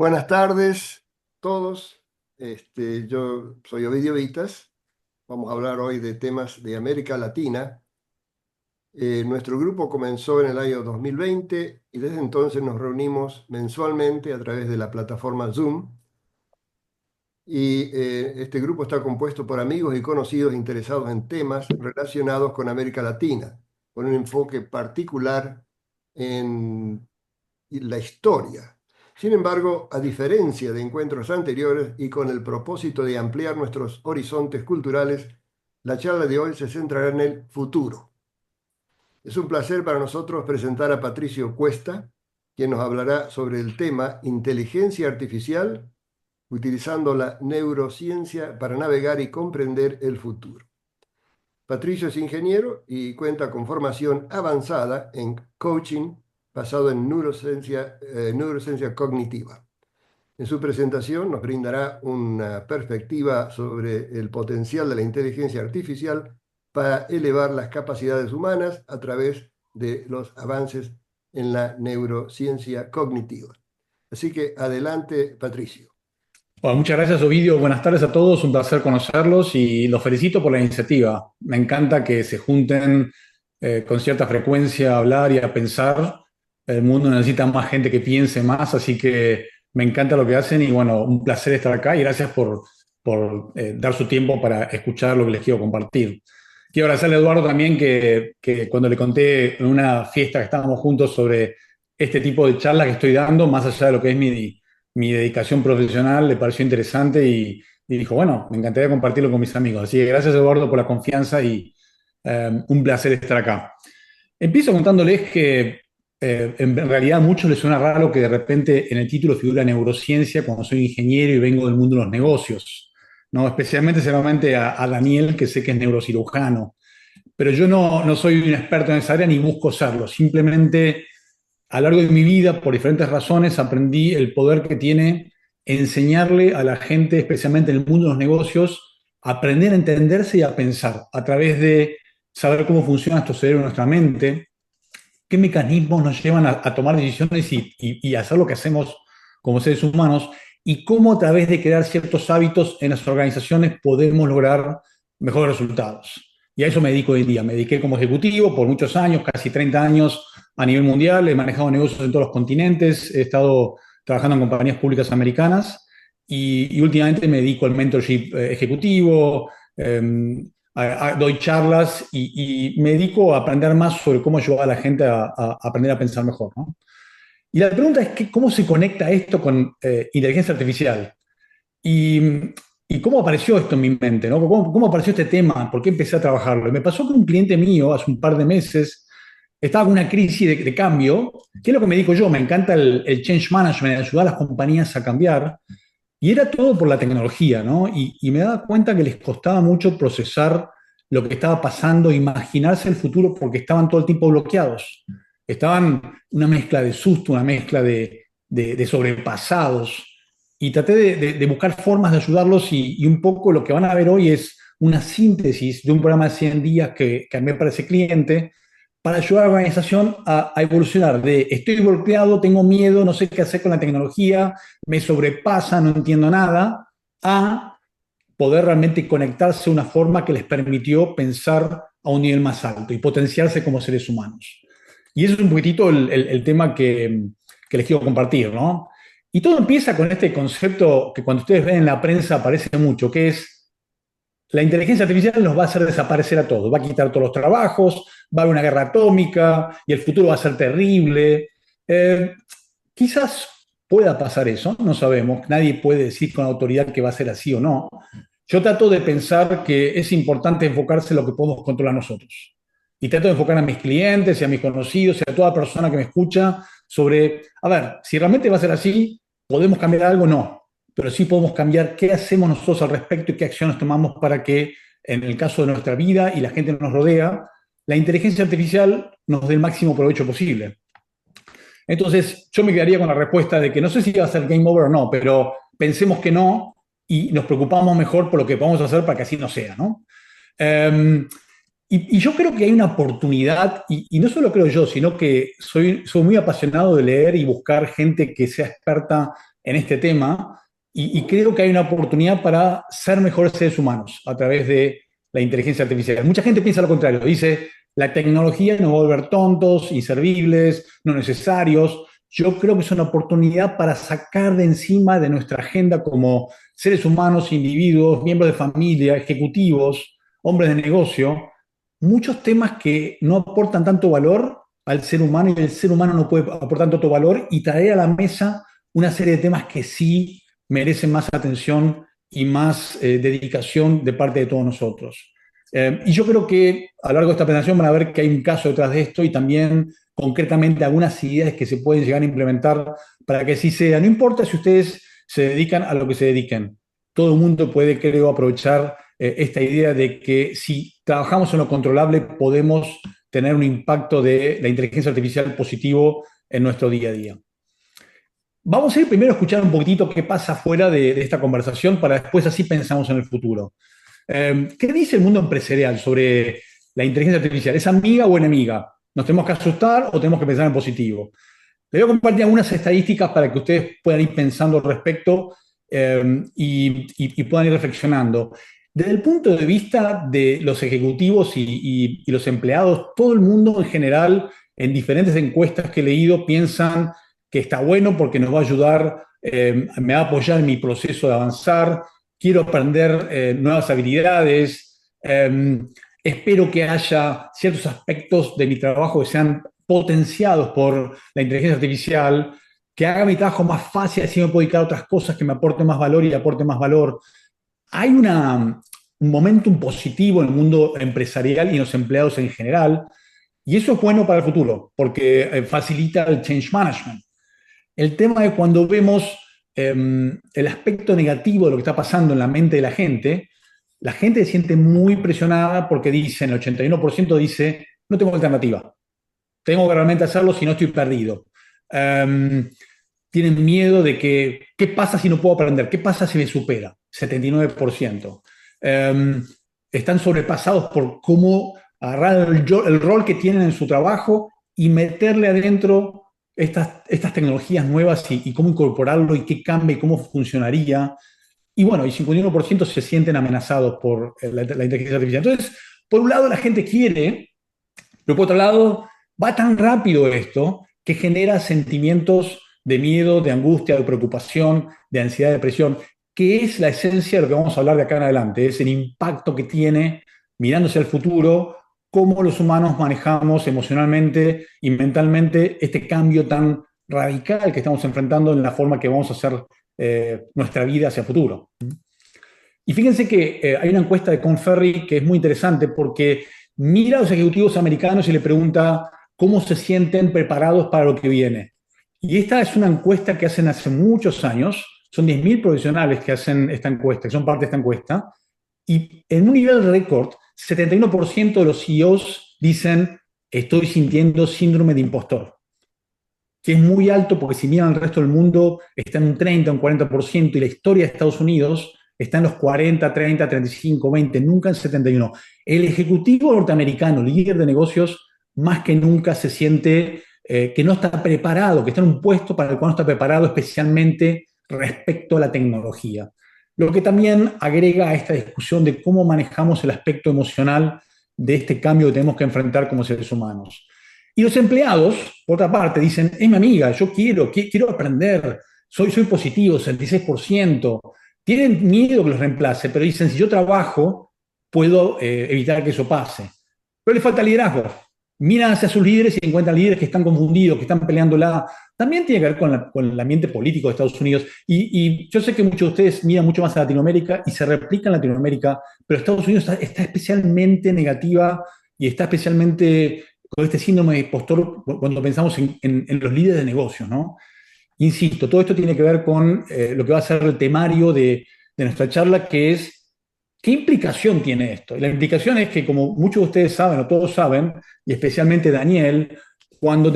Buenas tardes todos. Yo soy Ovidio Vitas. Vamos a hablar hoy de temas de América Latina. Nuestro grupo comenzó en el año 2020 y desde entonces nos reunimos mensualmente a través de la plataforma Zoom. Este grupo está compuesto por amigos y conocidos interesados en temas relacionados con América Latina, con un enfoque particular en la historia. Sin embargo, a diferencia de encuentros anteriores y con el propósito de ampliar nuestros horizontes culturales, la charla de hoy se centrará en el futuro. Es un placer para nosotros presentar a Patricio Cuesta, quien nos hablará sobre el tema inteligencia artificial, utilizando la neurociencia para navegar y comprender el futuro. Patricio es ingeniero y cuenta con formación avanzada en coaching basado en neurociencia cognitiva. En su presentación nos brindará una perspectiva sobre el potencial de la inteligencia artificial para elevar las capacidades humanas a través de los avances en la neurociencia cognitiva. Así que adelante, Patricio. Bueno, muchas gracias, Ovidio. Buenas tardes a todos. Un placer conocerlos y los felicito por la iniciativa. Me encanta que se junten con cierta frecuencia a hablar y a pensar. El mundo necesita más gente que piense más, así que me encanta lo que hacen y bueno, un placer estar acá y gracias por dar su tiempo para escuchar lo que les quiero compartir. Quiero agradecerle a Eduardo también que cuando le conté en una fiesta que estábamos juntos sobre este tipo de charlas que estoy dando, más allá de lo que es mi dedicación profesional, le pareció interesante y dijo, bueno, me encantaría compartirlo con mis amigos. Así que gracias, Eduardo, por la confianza y un placer estar acá. Empiezo contándoles que en realidad a muchos les suena raro que de repente en el título figura neurociencia cuando soy ingeniero y vengo del mundo de los negocios, ¿no? Especialmente seguramente a Daniel, que sé que es neurocirujano. Pero yo no soy un experto en esa área ni busco serlo. Simplemente a lo largo de mi vida, por diferentes razones, aprendí el poder que tiene enseñarle a la gente, especialmente en el mundo de los negocios, a aprender a entenderse y a pensar a través de saber cómo funciona nuestro cerebro, nuestra mente, qué mecanismos nos llevan a tomar decisiones y hacer lo que hacemos como seres humanos y cómo a través de crear ciertos hábitos en las organizaciones podemos lograr mejores resultados. Y a eso me dedico hoy en día. Me dediqué como ejecutivo por muchos años, casi 30 años a nivel mundial. He manejado negocios en todos los continentes. He estado trabajando en compañías públicas americanas y últimamente me dedico al mentorship ejecutivo. Doy charlas y me dedico a aprender más sobre cómo ayudar a la gente a aprender a pensar mejor, ¿no? Y la pregunta es cómo se conecta esto con inteligencia artificial y, y cómo apareció esto en mi mente, ¿no? ¿Cómo apareció este tema? ¿Por qué empecé a trabajarlo? Y me pasó que un cliente mío hace un par de meses estaba con una crisis de cambio, que es lo que me dijo yo, me encanta el change management, ayudar a las compañías a cambiar, y era todo por la tecnología, ¿no? Y me daba cuenta que les costaba mucho procesar lo que estaba pasando, imaginarse el futuro, porque estaban todo el tiempo bloqueados. Estaban una mezcla de susto, una mezcla de sobrepasados. Y traté de buscar formas de ayudarlos y un poco lo que van a ver hoy es una síntesis de un programa de 100 días que a mí me parece cliente, para ayudar a la organización a evolucionar de estoy bloqueado, tengo miedo, no sé qué hacer con la tecnología, me sobrepasa, no entiendo nada, a poder realmente conectarse de una forma que les permitió pensar a un nivel más alto y potenciarse como seres humanos. Y eso es un poquitito el tema que les quiero compartir, ¿no? Y todo empieza con este concepto que cuando ustedes ven en la prensa aparece mucho, que es la inteligencia artificial nos va a hacer desaparecer a todos, va a quitar todos los trabajos, va a haber una guerra atómica y el futuro va a ser terrible. Eh, Quizás pueda pasar eso, no sabemos, nadie puede decir con autoridad que va a ser así o no. Yo trato de pensar que es importante enfocarse en lo que podemos controlar nosotros. Y trato de enfocar a mis clientes y a mis conocidos y a toda persona que me escucha sobre, a ver, si realmente va a ser así, ¿podemos cambiar algo? No, pero sí podemos cambiar qué hacemos nosotros al respecto y qué acciones tomamos para que, en el caso de nuestra vida y la gente que nos rodea, la inteligencia artificial nos dé el máximo provecho posible. Entonces, yo me quedaría con la respuesta de que no sé si va a ser game over o no, pero pensemos que no y nos preocupamos mejor por lo que podemos hacer para que así no sea, ¿no? Um, y yo creo que hay una oportunidad, y no solo creo yo, sino que soy muy apasionado de leer y buscar gente que sea experta en este tema y creo que hay una oportunidad para ser mejores seres humanos a través de la inteligencia artificial. Mucha gente piensa lo contrario, dice, la tecnología nos va a volver tontos, inservibles, no necesarios. Yo creo que es una oportunidad para sacar de encima de nuestra agenda como seres humanos, individuos, miembros de familia, ejecutivos, hombres de negocio, muchos temas que no aportan tanto valor al ser humano y el ser humano no puede aportar tanto valor y traer a la mesa una serie de temas que sí merecen más atención y más dedicación de parte de todos nosotros. Y yo creo que a lo largo de esta presentación van a ver que hay un caso detrás de esto y también concretamente algunas ideas que se pueden llegar a implementar para que sí sea. No importa si ustedes se dedican a lo que se dediquen. Todo el mundo puede, creo, aprovechar esta idea de que si trabajamos en lo controlable podemos tener un impacto de la inteligencia artificial positivo en nuestro día a día. Vamos a ir primero a escuchar un poquitito qué pasa fuera de esta conversación para después así pensamos en el futuro. ¿Qué dice el mundo empresarial sobre la inteligencia artificial? ¿Es amiga o enemiga? ¿Nos tenemos que asustar o tenemos que pensar en positivo? Les voy a compartir algunas estadísticas para que ustedes puedan ir pensando al respecto y puedan ir reflexionando. Desde el punto de vista de los ejecutivos y los empleados, todo el mundo en general, en diferentes encuestas que he leído, piensan que está bueno porque nos va a ayudar, me va a apoyar en mi proceso de avanzar, quiero aprender nuevas habilidades, espero que haya ciertos aspectos de mi trabajo que sean potenciados por la inteligencia artificial, que haga mi trabajo más fácil, así me puedo dedicar a otras cosas que me aporten más valor y aporten más valor. Hay un momentum positivo en el mundo empresarial y en los empleados en general, y eso es bueno para el futuro, porque facilita el change management. El tema es cuando vemos el aspecto negativo de lo que está pasando en la mente de la gente se siente muy presionada porque dicen, el 81% dice, no tengo alternativa, tengo que realmente hacerlo si no estoy perdido. Tienen miedo de que, ¿qué pasa si no puedo aprender? ¿Qué pasa si me supera? 79%. Están sobrepasados por cómo agarrar el rol que tienen en su trabajo y meterle adentro estas tecnologías nuevas y cómo incorporarlo y qué cambia y cómo funcionaría. Y bueno, y 51% se sienten amenazados por la inteligencia artificial. Entonces, por un lado la gente quiere, pero por otro lado va tan rápido esto que genera sentimientos de miedo, de angustia, de preocupación, de ansiedad, de depresión, que es la esencia de lo que vamos a hablar de acá en adelante, es el impacto que tiene mirándose al futuro, cómo los humanos manejamos emocionalmente y mentalmente este cambio tan radical que estamos enfrentando en la forma que vamos a hacer nuestra vida hacia el futuro. Y fíjense que hay una encuesta de Conferry que es muy interesante porque mira a los ejecutivos americanos y le pregunta cómo se sienten preparados para lo que viene. Y esta es una encuesta que hacen hace muchos años, son 10.000 profesionales que hacen esta encuesta, que son parte de esta encuesta, y en un nivel récord, 71% de los CEOs dicen, estoy sintiendo síndrome de impostor, que es muy alto porque si miran al resto del mundo está en un 30, un 40%, y la historia de Estados Unidos está en los 40, 30, 35, 20, nunca en 71. El ejecutivo norteamericano, líder de negocios, más que nunca se siente que no está preparado, que está en un puesto para el cual no está preparado, especialmente respecto a la tecnología. Lo que también agrega a esta discusión de cómo manejamos el aspecto emocional de este cambio que tenemos que enfrentar como seres humanos. Y los empleados, por otra parte, dicen, mi amiga, yo quiero aprender, soy positivo, 66%. Tienen miedo que los reemplace, pero dicen, si yo trabajo, puedo evitar que eso pase. Pero les falta liderazgo. Miran hacia sus líderes y encuentran líderes que están confundidos, que están peleándola. También tiene que ver con el ambiente político de Estados Unidos. Y yo sé que muchos de ustedes miran mucho más a Latinoamérica y se replica en Latinoamérica, pero Estados Unidos está especialmente negativa y está especialmente con este síndrome de impostor cuando pensamos en los líderes de negocios, ¿no? Insisto, todo esto tiene que ver con lo que va a ser el temario de nuestra charla, que es ¿qué implicación tiene esto? Y la implicación es que, como muchos de ustedes saben, o todos saben, y especialmente Daniel, cuando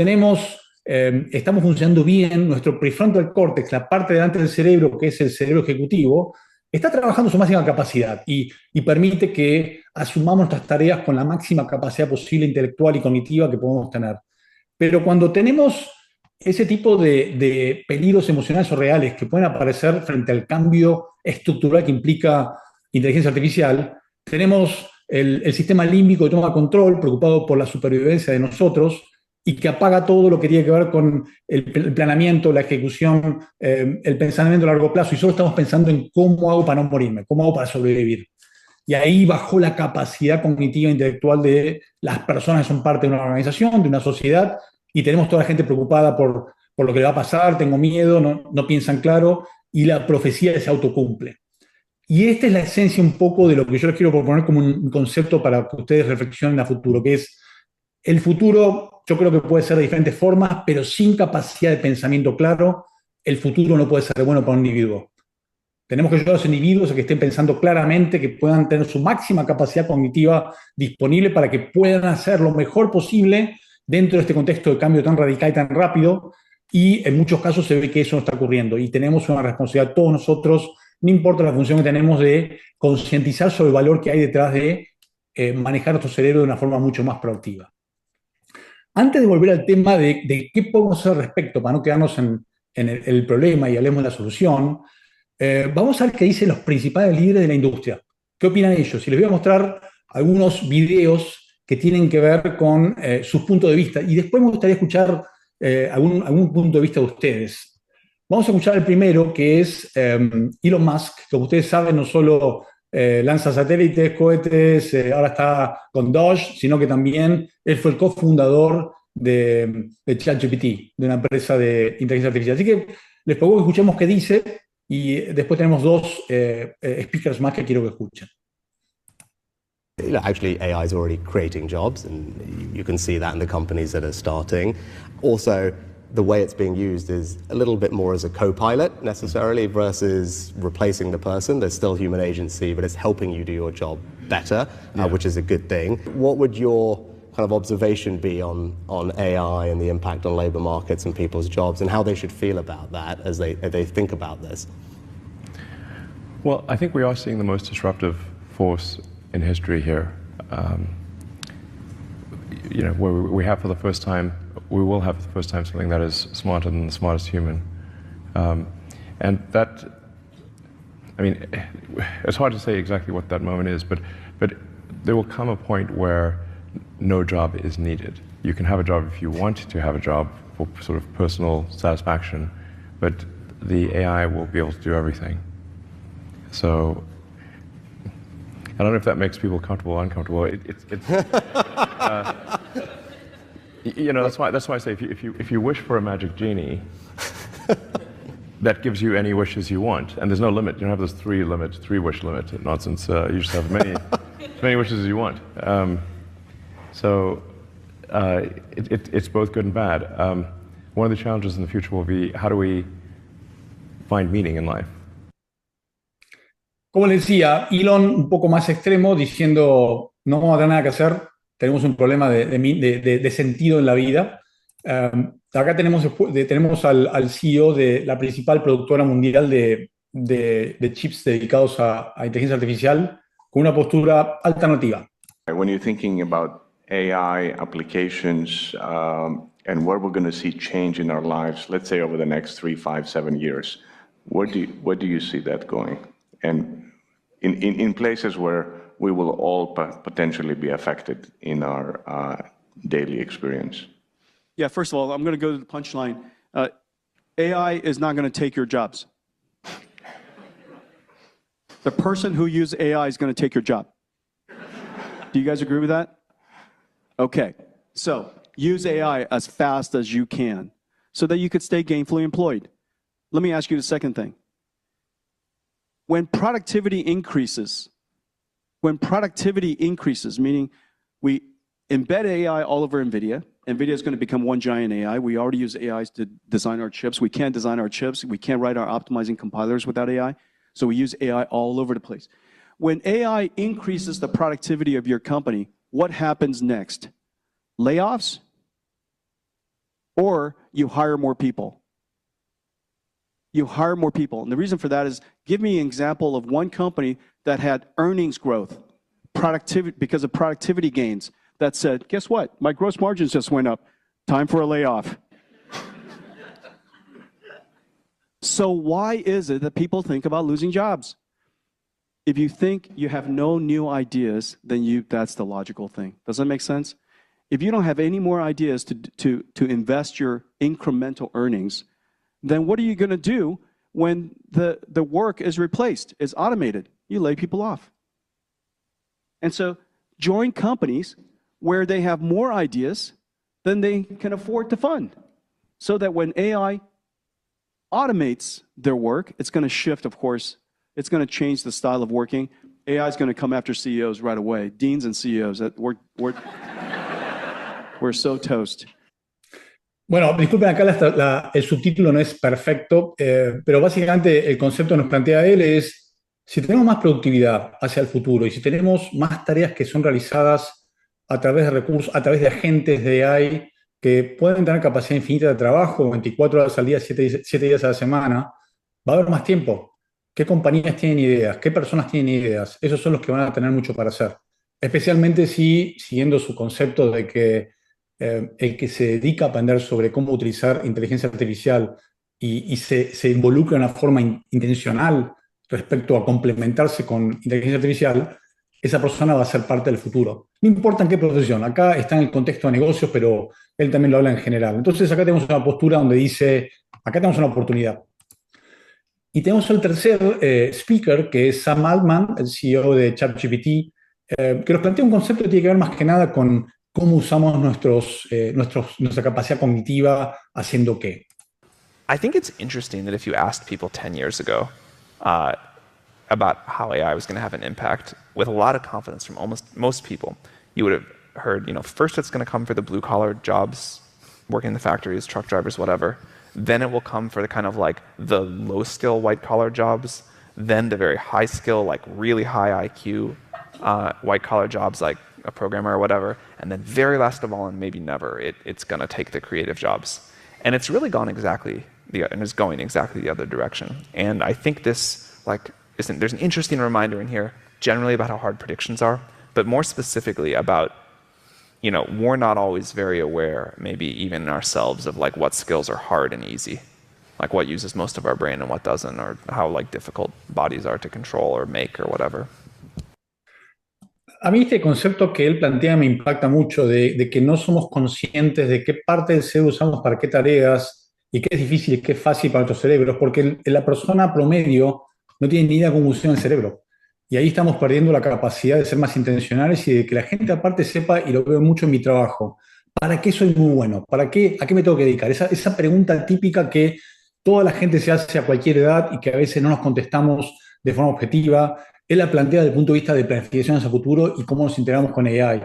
estamos funcionando bien, nuestro prefrontal cortex, la parte delante del cerebro, que es el cerebro ejecutivo, está trabajando su máxima capacidad y permite que asumamos nuestras tareas con la máxima capacidad posible intelectual y cognitiva que podemos tener. Pero cuando tenemos ese tipo de peligros emocionales o reales que pueden aparecer frente al cambio estructural que implica inteligencia artificial, tenemos el sistema límbico que toma control, preocupado por la supervivencia de nosotros, y que apaga todo lo que tiene que ver con el planeamiento, la ejecución, el pensamiento a largo plazo, y solo estamos pensando en cómo hago para no morirme, cómo hago para sobrevivir. Y ahí bajó la capacidad cognitiva e intelectual de las personas que son parte de una organización, de una sociedad, y tenemos toda la gente preocupada por lo que le va a pasar, tengo miedo, no piensan claro, y la profecía se autocumple. Y esta es la esencia un poco de lo que yo les quiero proponer como un concepto para que ustedes reflexionen a futuro, que es el futuro. Yo creo que puede ser de diferentes formas, pero sin capacidad de pensamiento claro, el futuro no puede ser bueno para un individuo. Tenemos que ayudar a los individuos a que estén pensando claramente, que puedan tener su máxima capacidad cognitiva disponible para que puedan hacer lo mejor posible dentro de este contexto de cambio tan radical y tan rápido. Y en muchos casos se ve que eso no está ocurriendo. Y tenemos una responsabilidad todos nosotros, no importa la función que tenemos, de concientizar sobre el valor que hay detrás de manejar nuestro cerebro de una forma mucho más proactiva. Antes de volver al tema de qué podemos hacer al respecto, para no quedarnos en el problema y hablemos de la solución, vamos a ver qué dicen los principales líderes de la industria. ¿Qué opinan ellos? Y les voy a mostrar algunos videos que tienen que ver con sus puntos de vista. Y después me gustaría escuchar algún punto de vista de ustedes. Vamos a escuchar el primero, que es Elon Musk, que como ustedes saben, no solo lanza satélites, cohetes, ahora está con Doge, sino que también él fue el cofundador de ChatGPT, de una empresa de inteligencia artificial. Así que les propongo que escuchemos qué dice. Y después tenemos dos speakers más que quiero que escuchen. You know, actually, AI is already creating jobs, and you can see that in the companies that are starting. Also, the way it's being used is a little bit more as a co-pilot necessarily versus replacing the person. There's still human agency, but it's helping you do your job better, which is a good thing. What would your kind of observation be on AI and the impact on labor markets and people's jobs, and how they should feel about that as they think about this? Well, I think we are seeing the most disruptive force in history here. You know, where we have for the first time, we will have for the first time something that is smarter than the smartest human. And that, I mean, it's hard to say exactly what that moment is, but there will come a point where no job is needed. You can have a job if you want to have a job for sort of personal satisfaction, but the AI will be able to do everything. So I don't know if that makes people comfortable or uncomfortable. You know, that's why I say if you wish for a magic genie, that gives you any wishes you want, and there's no limit. You don't have this three wish limit nonsense. You just have as many wishes as you want. So it's both good and bad. One of the challenges in the future will be how do we find meaning in life? Como les decía, Elon un poco más extremo, diciendo no vamos a tener nada que hacer, tenemos un problema de sentido en la vida. Acá tenemos al CEO de la principal productora mundial de chips dedicados a inteligencia artificial, con una postura alternativa. When you're thinking about AI applications and where we're going to see change in our lives, let's say over the next 3, 5, 7 years, where do you see that going? And in places where we will all potentially be affected in our daily experience. Yeah, first of all, I'm going to go to the punchline. AI is not going to take your jobs. The person who uses AI is going to take your job. Do you guys agree with that? Okay, so use AI as fast as you can so that you could stay gainfully employed. Let me ask you the second thing. When productivity increases, meaning we embed AI all over NVIDIA, NVIDIA is going to become one giant AI. We already use AIs to design our chips. We can't design our chips. We can't write our optimizing compilers without AI. So we use AI all over the place. When AI increases the productivity of your company, what happens next? Layoffs? Or you hire more people? You hire more people. And the reason for that is, give me an example of one company that had earnings growth, productivity, because of productivity gains, that said, guess what? My gross margins just went up. Time for a layoff. So why is it that people think about losing jobs? If you think you have no new ideas, then that's the logical thing. Does that make sense? If you don't have any more ideas to invest your incremental earnings, then what are you going to do when the work is replaced, is automated? You lay people off. And so join companies where they have more ideas than they can afford to fund, so that when AI automates their work, it's going to shift, of course. It's going to change the style of working. AI is going to come after CEOs right away. Deans and CEOs, we're so toast. Bueno, disculpen, acá el subtítulo no es perfecto, pero básicamente el concepto que nos plantea él es, si tenemos más productividad hacia el futuro y si tenemos más tareas que son realizadas a través de recursos, a través de agentes de AI que pueden tener capacidad infinita de trabajo, 24 horas al día, 7 días a la semana, va a haber más tiempo. ¿Qué compañías tienen ideas? ¿Qué personas tienen ideas? Esos son los que van a tener mucho para hacer. Especialmente si, siguiendo su concepto de que el que se dedica a aprender sobre cómo utilizar inteligencia artificial y se involucra de una forma intencional respecto a complementarse con inteligencia artificial, esa persona va a ser parte del futuro. No importa en qué profesión. Acá está en el contexto de negocios, pero él también lo habla en general. Entonces acá tenemos una postura donde dice, acá tenemos una oportunidad. Y tenemos el tercer speaker, que es Sam Altman, el CEO de ChatGPT, que nos plantea un concepto que tiene que ver más que nada con cómo usamos nuestra capacidad cognitiva haciendo qué. I think it's interesting that if you asked people 10 years ago about how AI was going to have an impact, with a lot of confidence from most people, you would have heard, first it's going to come for the blue-collar jobs, working in the factories, truck drivers, whatever. Then it will come for the kind of like the low-skill white-collar jobs, then the very high-skill, like really high IQ white-collar jobs like a programmer or whatever, and then very last of all, and maybe never, it's going to take the creative jobs. And it's really gone is going exactly the other direction. And I think this, there's an interesting reminder in here, generally about how hard predictions are, but more specifically about, we're not always very aware, maybe even in ourselves, of what skills are hard and easy, like what uses most of our brain and what doesn't, or how difficult bodies are to control or make or whatever. A mí este concepto que él plantea me impacta mucho, de que no somos conscientes de qué parte del cerebro usamos para qué tareas y qué es difícil y qué es fácil para nuestros cerebros, porque la persona promedio no tiene ni idea de cómo funciona el cerebro. Y ahí estamos perdiendo la capacidad de ser más intencionales y de que la gente aparte sepa, y lo veo mucho en mi trabajo, ¿para qué soy muy bueno? ¿A qué me tengo que dedicar? Esa pregunta típica que toda la gente se hace a cualquier edad y que a veces no nos contestamos de forma objetiva. Él la plantea desde el punto de vista de planificación hacia futuro y cómo nos integramos con AI.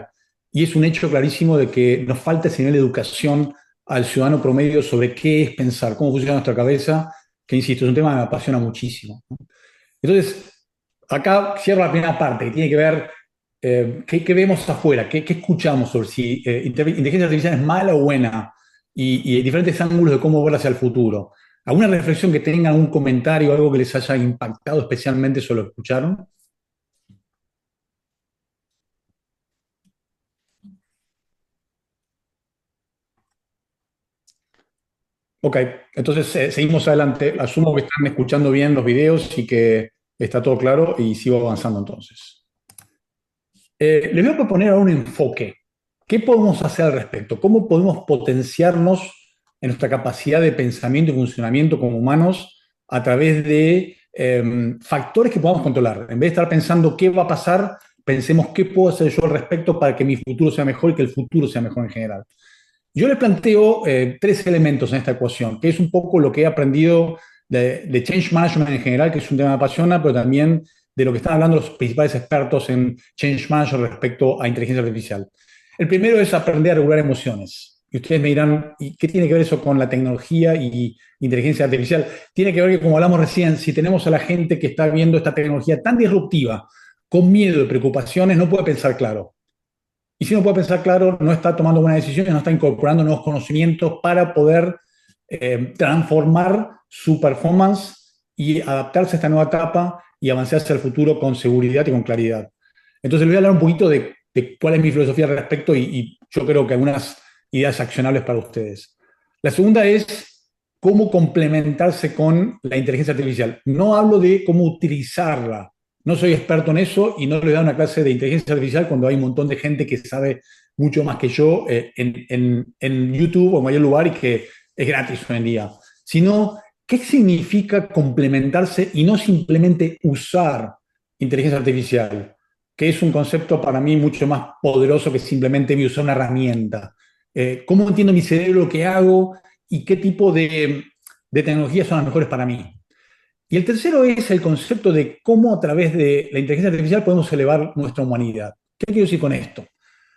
Y es un hecho clarísimo de que nos falta ese nivel de educación al ciudadano promedio sobre qué es pensar, cómo funciona nuestra cabeza, que insisto, es un tema que me apasiona muchísimo. Entonces, acá cierro la primera parte, que tiene que ver qué vemos afuera, qué escuchamos sobre si inteligencia artificial es mala o buena, y diferentes ángulos de cómo verla hacia el futuro. ¿Alguna reflexión que tengan, algún comentario, algo que les haya impactado especialmente sobre lo que escucharon? Ok, entonces seguimos adelante. Asumo que están escuchando bien los videos y que está todo claro y sigo avanzando entonces. Les voy a proponer ahora un enfoque. ¿Qué podemos hacer al respecto? ¿Cómo podemos potenciarnos en nuestra capacidad de pensamiento y funcionamiento como humanos a través de factores que podamos controlar? En vez de estar pensando qué va a pasar, pensemos qué puedo hacer yo al respecto para que mi futuro sea mejor y que el futuro sea mejor en general. Yo les planteo 3 elementos en esta ecuación, que es un poco lo que he aprendido de Change Management en general, que es un tema que me apasiona, pero también de lo que están hablando los principales expertos en Change Management respecto a inteligencia artificial. El primero es aprender a regular emociones. Y ustedes me dirán, ¿y qué tiene que ver eso con la tecnología y inteligencia artificial? Tiene que ver que, como hablamos recién, si tenemos a la gente que está viendo esta tecnología tan disruptiva, con miedo y preocupaciones, no puede pensar claro. Y si no puede pensar claro, no está tomando buenas decisiones, no está incorporando nuevos conocimientos para poder transformar su performance y adaptarse a esta nueva etapa y avanzar hacia el futuro con seguridad y con claridad. Entonces les voy a hablar un poquito de cuál es mi filosofía al respecto y yo creo que algunas ideas accionables para ustedes. La segunda es cómo complementarse con la inteligencia artificial. No hablo de cómo utilizarla. No soy experto en eso y no le doy una clase de inteligencia artificial cuando hay un montón de gente que sabe mucho más que yo en YouTube o en mayor lugar y que es gratis hoy en día. Sino, ¿qué significa complementarse y no simplemente usar inteligencia artificial? Que es un concepto para mí mucho más poderoso que simplemente usar una herramienta. ¿Cómo entiendo mi cerebro, qué hago y qué tipo de tecnologías son las mejores para mí? Y el tercero es el concepto de cómo a través de la inteligencia artificial podemos elevar nuestra humanidad. ¿Qué quiero decir con esto?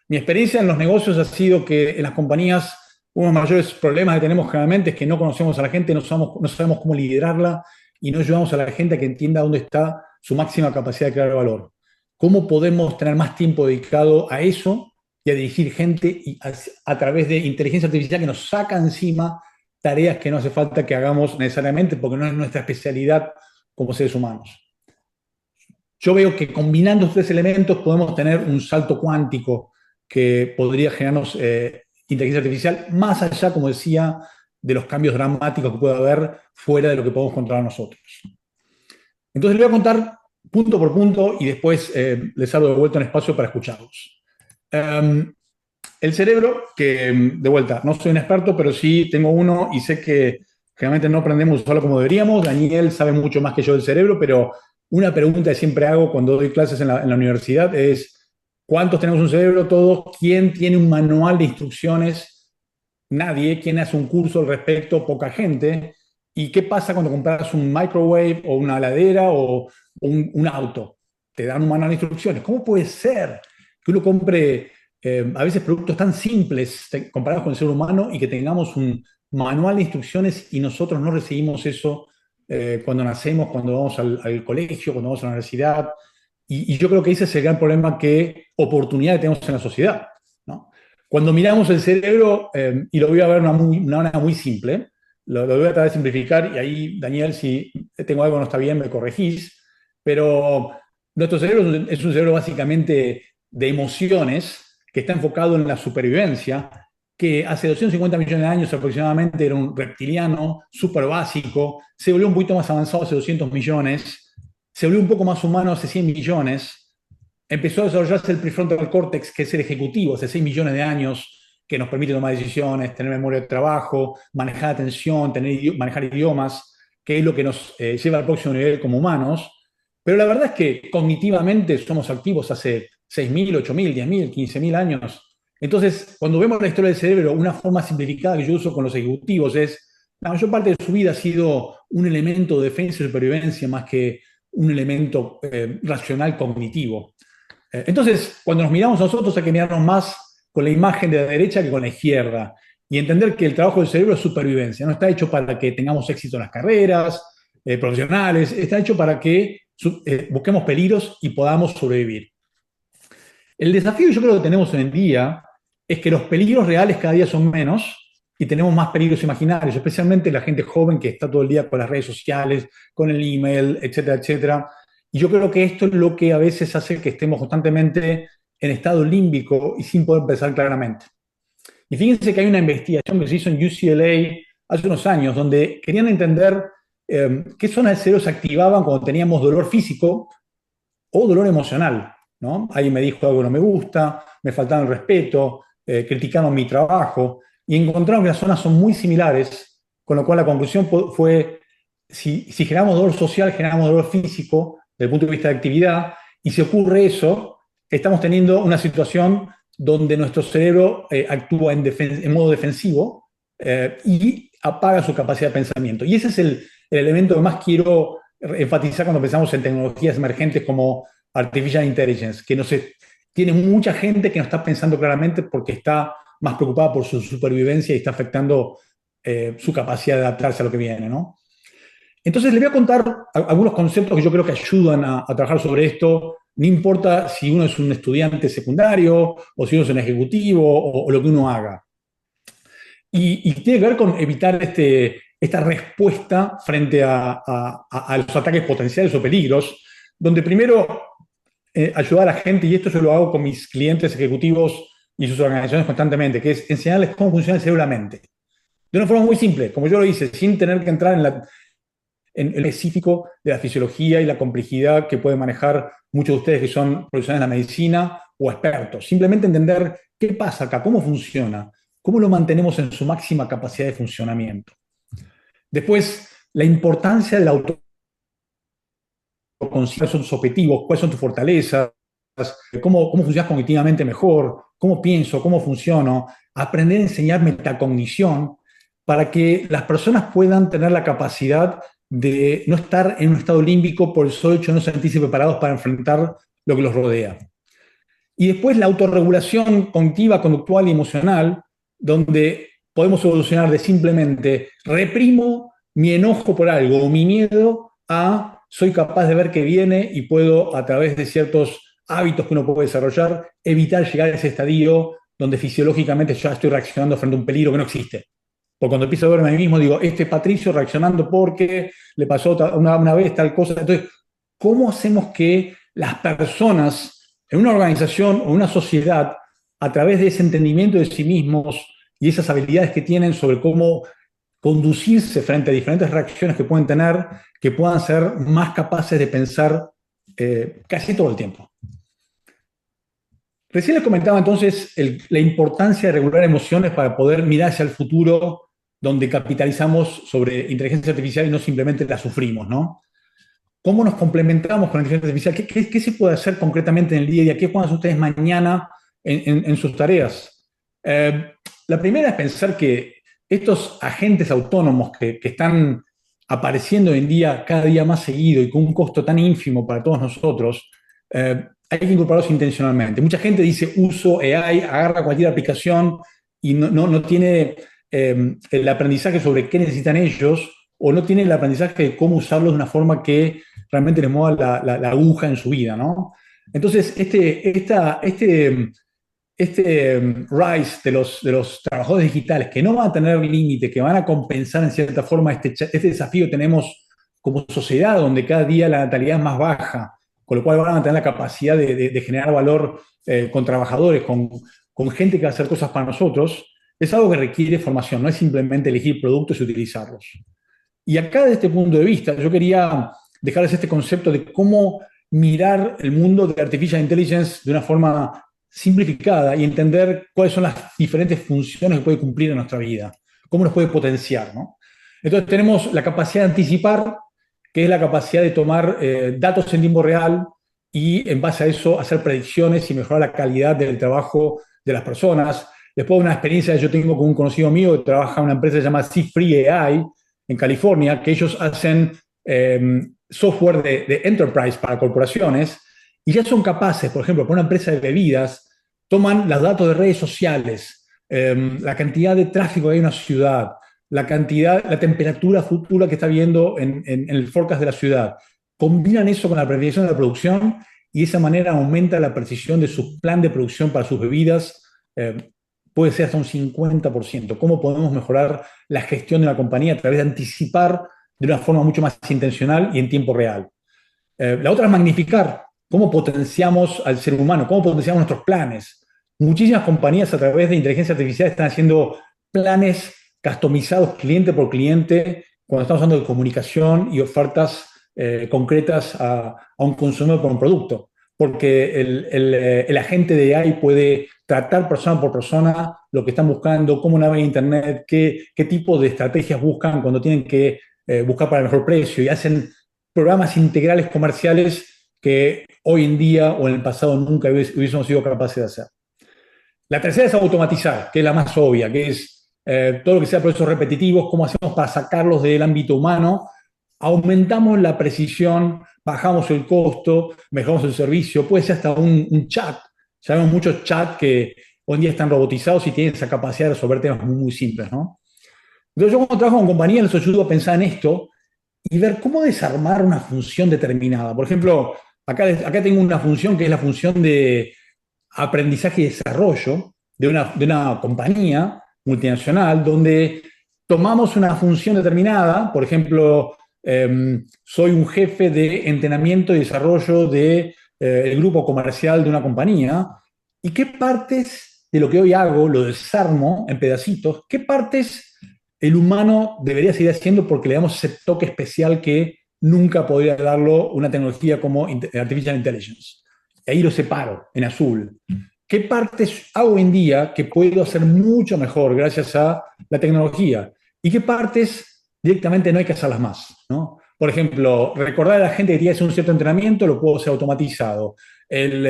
Mi experiencia en los negocios ha sido que en las compañías uno de los mayores problemas que tenemos generalmente es que no conocemos a la gente, no sabemos cómo liderarla y no ayudamos a la gente a que entienda dónde está su máxima capacidad de crear valor. ¿Cómo podemos tener más tiempo dedicado a eso y a dirigir gente y a través de inteligencia artificial que nos saca encima tareas que no hace falta que hagamos necesariamente porque no es nuestra especialidad como seres humanos? Yo veo que combinando estos tres elementos podemos tener un salto cuántico que podría generarnos inteligencia artificial, más allá, como decía, de los cambios dramáticos que puede haber fuera de lo que podemos controlar nosotros. Entonces les voy a contar punto por punto y después les abro de vuelta un espacio para escucharlos. El cerebro, que de vuelta, no soy un experto, pero sí tengo uno y sé que generalmente no aprendemos a usarlo como deberíamos. Daniel sabe mucho más que yo del cerebro, pero una pregunta que siempre hago cuando doy clases en la universidad es: ¿cuántos tenemos un cerebro todos? ¿Quién tiene un manual de instrucciones? Nadie. ¿Quién hace un curso al respecto? Poca gente. ¿Y qué pasa cuando compras un microwave o una heladera o un auto? Te dan un manual de instrucciones. ¿Cómo puede ser que uno compre a veces productos tan simples comparados con el ser humano y que tengamos un manual de instrucciones y nosotros no recibimos eso cuando nacemos, cuando vamos al colegio, cuando vamos a la universidad? Y yo creo que ese es el gran problema, oportunidad que tenemos en la sociedad, ¿no? Cuando miramos el cerebro, y lo voy a ver de una manera muy simple, lo voy a tratar de simplificar, y ahí, Daniel, si tengo algo que no está bien, me corregís, pero nuestro cerebro es un cerebro básicamente de emociones que está enfocado en la supervivencia, que hace 250 millones de años aproximadamente era un reptiliano súper básico, se volvió un poquito más avanzado hace 200 millones, se volvió un poco más humano hace 100 millones, empezó a desarrollarse el prefrontal córtex, que es el ejecutivo, hace 6 millones de años, que nos permite tomar decisiones, tener memoria de trabajo, manejar atención, manejar idiomas, que es lo que nos lleva al próximo nivel como humanos. Pero la verdad es que cognitivamente somos activos hace 6.000, 8.000, 10.000, 15.000 años. Entonces, cuando vemos la historia del cerebro, una forma simplificada que yo uso con los ejecutivos es: la mayor parte de su vida ha sido un elemento de defensa y supervivencia más que un elemento racional cognitivo. Entonces, cuando nos miramos nosotros hay que mirarnos más con la imagen de la derecha que con la izquierda y entender que el trabajo del cerebro es supervivencia. No está hecho para que tengamos éxito en las carreras profesionales, está hecho para que busquemos peligros y podamos sobrevivir. El desafío que yo creo que tenemos hoy en día es que los peligros reales cada día son menos y tenemos más peligros imaginarios, especialmente la gente joven que está todo el día con las redes sociales, con el email, etcétera, etcétera. Y yo creo que esto es lo que a veces hace que estemos constantemente en estado límbico y sin poder pensar claramente. Y fíjense que hay una investigación que se hizo en UCLA hace unos años donde querían entender qué zonas del cerebro se activaban cuando teníamos dolor físico o dolor emocional, ¿no? Alguien me dijo algo que no me gusta, me faltaron el respeto, criticaron mi trabajo, y encontraron que las zonas son muy similares, con lo cual la conclusión fue: si generamos dolor social, generamos dolor físico desde el punto de vista de actividad, y si ocurre eso, estamos teniendo una situación donde nuestro cerebro actúa en modo defensivo y apaga su capacidad de pensamiento. Y ese es el elemento que más quiero enfatizar cuando pensamos en tecnologías emergentes como Artificial Intelligence, que tiene mucha gente que no está pensando claramente porque está más preocupada por su supervivencia y está afectando su capacidad de adaptarse a lo que viene, ¿no? Entonces les voy a contar algunos conceptos que yo creo que ayudan a trabajar sobre esto. No importa si uno es un estudiante secundario o si uno es un ejecutivo o lo que uno haga. Y tiene que ver con evitar esta respuesta frente a los ataques potenciales o peligros, donde primero ayudar a la gente, y esto yo lo hago con mis clientes ejecutivos y sus organizaciones constantemente, que es enseñarles cómo funciona el cerebro y la mente. de una forma muy simple, como yo lo hice, sin tener que entrar en el específico de la fisiología y la complejidad que pueden manejar muchos de ustedes que son profesionales de la medicina o expertos. Simplemente entender qué pasa acá, cómo funciona, cómo lo mantenemos en su máxima capacidad de funcionamiento. Después, la importancia del autoconocimiento, cuáles son tus objetivos, cuáles son tus fortalezas, cómo funcionas cognitivamente mejor, cómo pienso, cómo funciono, aprender a enseñar metacognición para que las personas puedan tener la capacidad de no estar en un estado límbico por el solo hecho de no sentirse preparados para enfrentar lo que los rodea. Y después la autorregulación cognitiva, conductual y emocional, donde podemos evolucionar de simplemente reprimo mi enojo por algo o mi miedo a soy capaz de ver que viene y puedo, a través de ciertos hábitos que uno puede desarrollar, evitar llegar a ese estadio donde fisiológicamente ya estoy reaccionando frente a un peligro que no existe. Porque cuando empiezo a verme a mí mismo, digo, este Patricio reaccionando porque le pasó una vez tal cosa. Entonces, ¿cómo hacemos que las personas en una organización o una sociedad, a través de ese entendimiento de sí mismos y esas habilidades que tienen sobre cómo conducirse frente a diferentes reacciones que pueden tener, que puedan ser más capaces de pensar casi todo el tiempo? Recién les comentaba entonces la importancia de regular emociones para poder mirar hacia el futuro, donde capitalizamos sobre inteligencia artificial y no simplemente la sufrimos, ¿no? ¿Cómo nos complementamos con la inteligencia artificial? ¿Qué se puede hacer concretamente en el día a día? ¿Qué pueden hacer ustedes mañana en sus tareas? La primera es pensar que estos agentes autónomos que están apareciendo hoy en día cada día más seguido y con un costo tan ínfimo para todos nosotros, hay que incorporarlos intencionalmente. Mucha gente dice uso AI, agarra cualquier aplicación y no tiene el aprendizaje sobre qué necesitan ellos o no tiene el aprendizaje de cómo usarlos de una forma que realmente les mueva la aguja en su vida, ¿no? Entonces, rise de los trabajadores digitales que no van a tener límite, que van a compensar en cierta forma este desafío que tenemos como sociedad, donde cada día la natalidad es más baja, con lo cual van a tener la capacidad de generar valor con trabajadores, con gente que va a hacer cosas para nosotros, es algo que requiere formación, no es simplemente elegir productos y utilizarlos. Y acá, desde este punto de vista, yo quería dejarles este concepto de cómo mirar el mundo de Artificial Intelligence de una forma simplificada y entender cuáles son las diferentes funciones que puede cumplir en nuestra vida, cómo nos puede potenciar, ¿no? Entonces tenemos la capacidad de anticipar, que es la capacidad de tomar datos en tiempo real y en base a eso hacer predicciones y mejorar la calidad del trabajo de las personas. Después de una experiencia que yo tengo con un conocido mío que trabaja en una empresa llamada C-Free AI en California, que ellos hacen software de enterprise para corporaciones y ya son capaces, por ejemplo, para una empresa de bebidas, toman los datos de redes sociales, la cantidad de tráfico que hay en una ciudad, la temperatura futura que está viendo en el forecast de la ciudad, combinan eso con la predicción de la producción y de esa manera aumenta la precisión de su plan de producción para sus bebidas, puede ser hasta un 50%. ¿Cómo podemos mejorar la gestión de una compañía a través de anticipar de una forma mucho más intencional y en tiempo real? La otra es magnificar. ¿Cómo potenciamos al ser humano? ¿Cómo potenciamos nuestros planes? Muchísimas compañías a través de inteligencia artificial están haciendo planes customizados cliente por cliente cuando estamos hablando de comunicación y ofertas concretas a un consumidor por un producto. Porque el agente de AI puede tratar persona por persona lo que están buscando, cómo navegan Internet, qué tipo de estrategias buscan cuando tienen que buscar para el mejor precio y hacen programas integrales comerciales que hoy en día o en el pasado nunca hubiésemos sido capaces de hacer. La tercera es automatizar, que es la más obvia, que es todo lo que sea procesos repetitivos, cómo hacemos para sacarlos del ámbito humano, aumentamos la precisión, bajamos el costo, mejoramos el servicio, puede ser hasta un chat. Sabemos muchos chats que hoy en día están robotizados y tienen esa capacidad de resolver temas muy, muy simples, ¿no? Entonces yo cuando trabajo con compañías les ayudo a pensar en esto y ver cómo desarmar una función determinada. Por ejemplo, acá tengo una función que es la función de aprendizaje y desarrollo de una compañía multinacional donde tomamos una función determinada, por ejemplo, soy un jefe de entrenamiento y desarrollo del grupo comercial de una compañía, y qué partes de lo que hoy hago lo desarmo en pedacitos, qué partes el humano debería seguir haciendo porque le damos ese toque especial que nunca podría darlo una tecnología como Artificial Intelligence. Ahí lo separo en azul. ¿Qué partes hago hoy en día que puedo hacer mucho mejor gracias a la tecnología? ¿Y qué partes directamente no hay que hacerlas más, ¿no? Por ejemplo, recordar a la gente que tiene que hacer un cierto entrenamiento, lo puedo hacer automatizado. El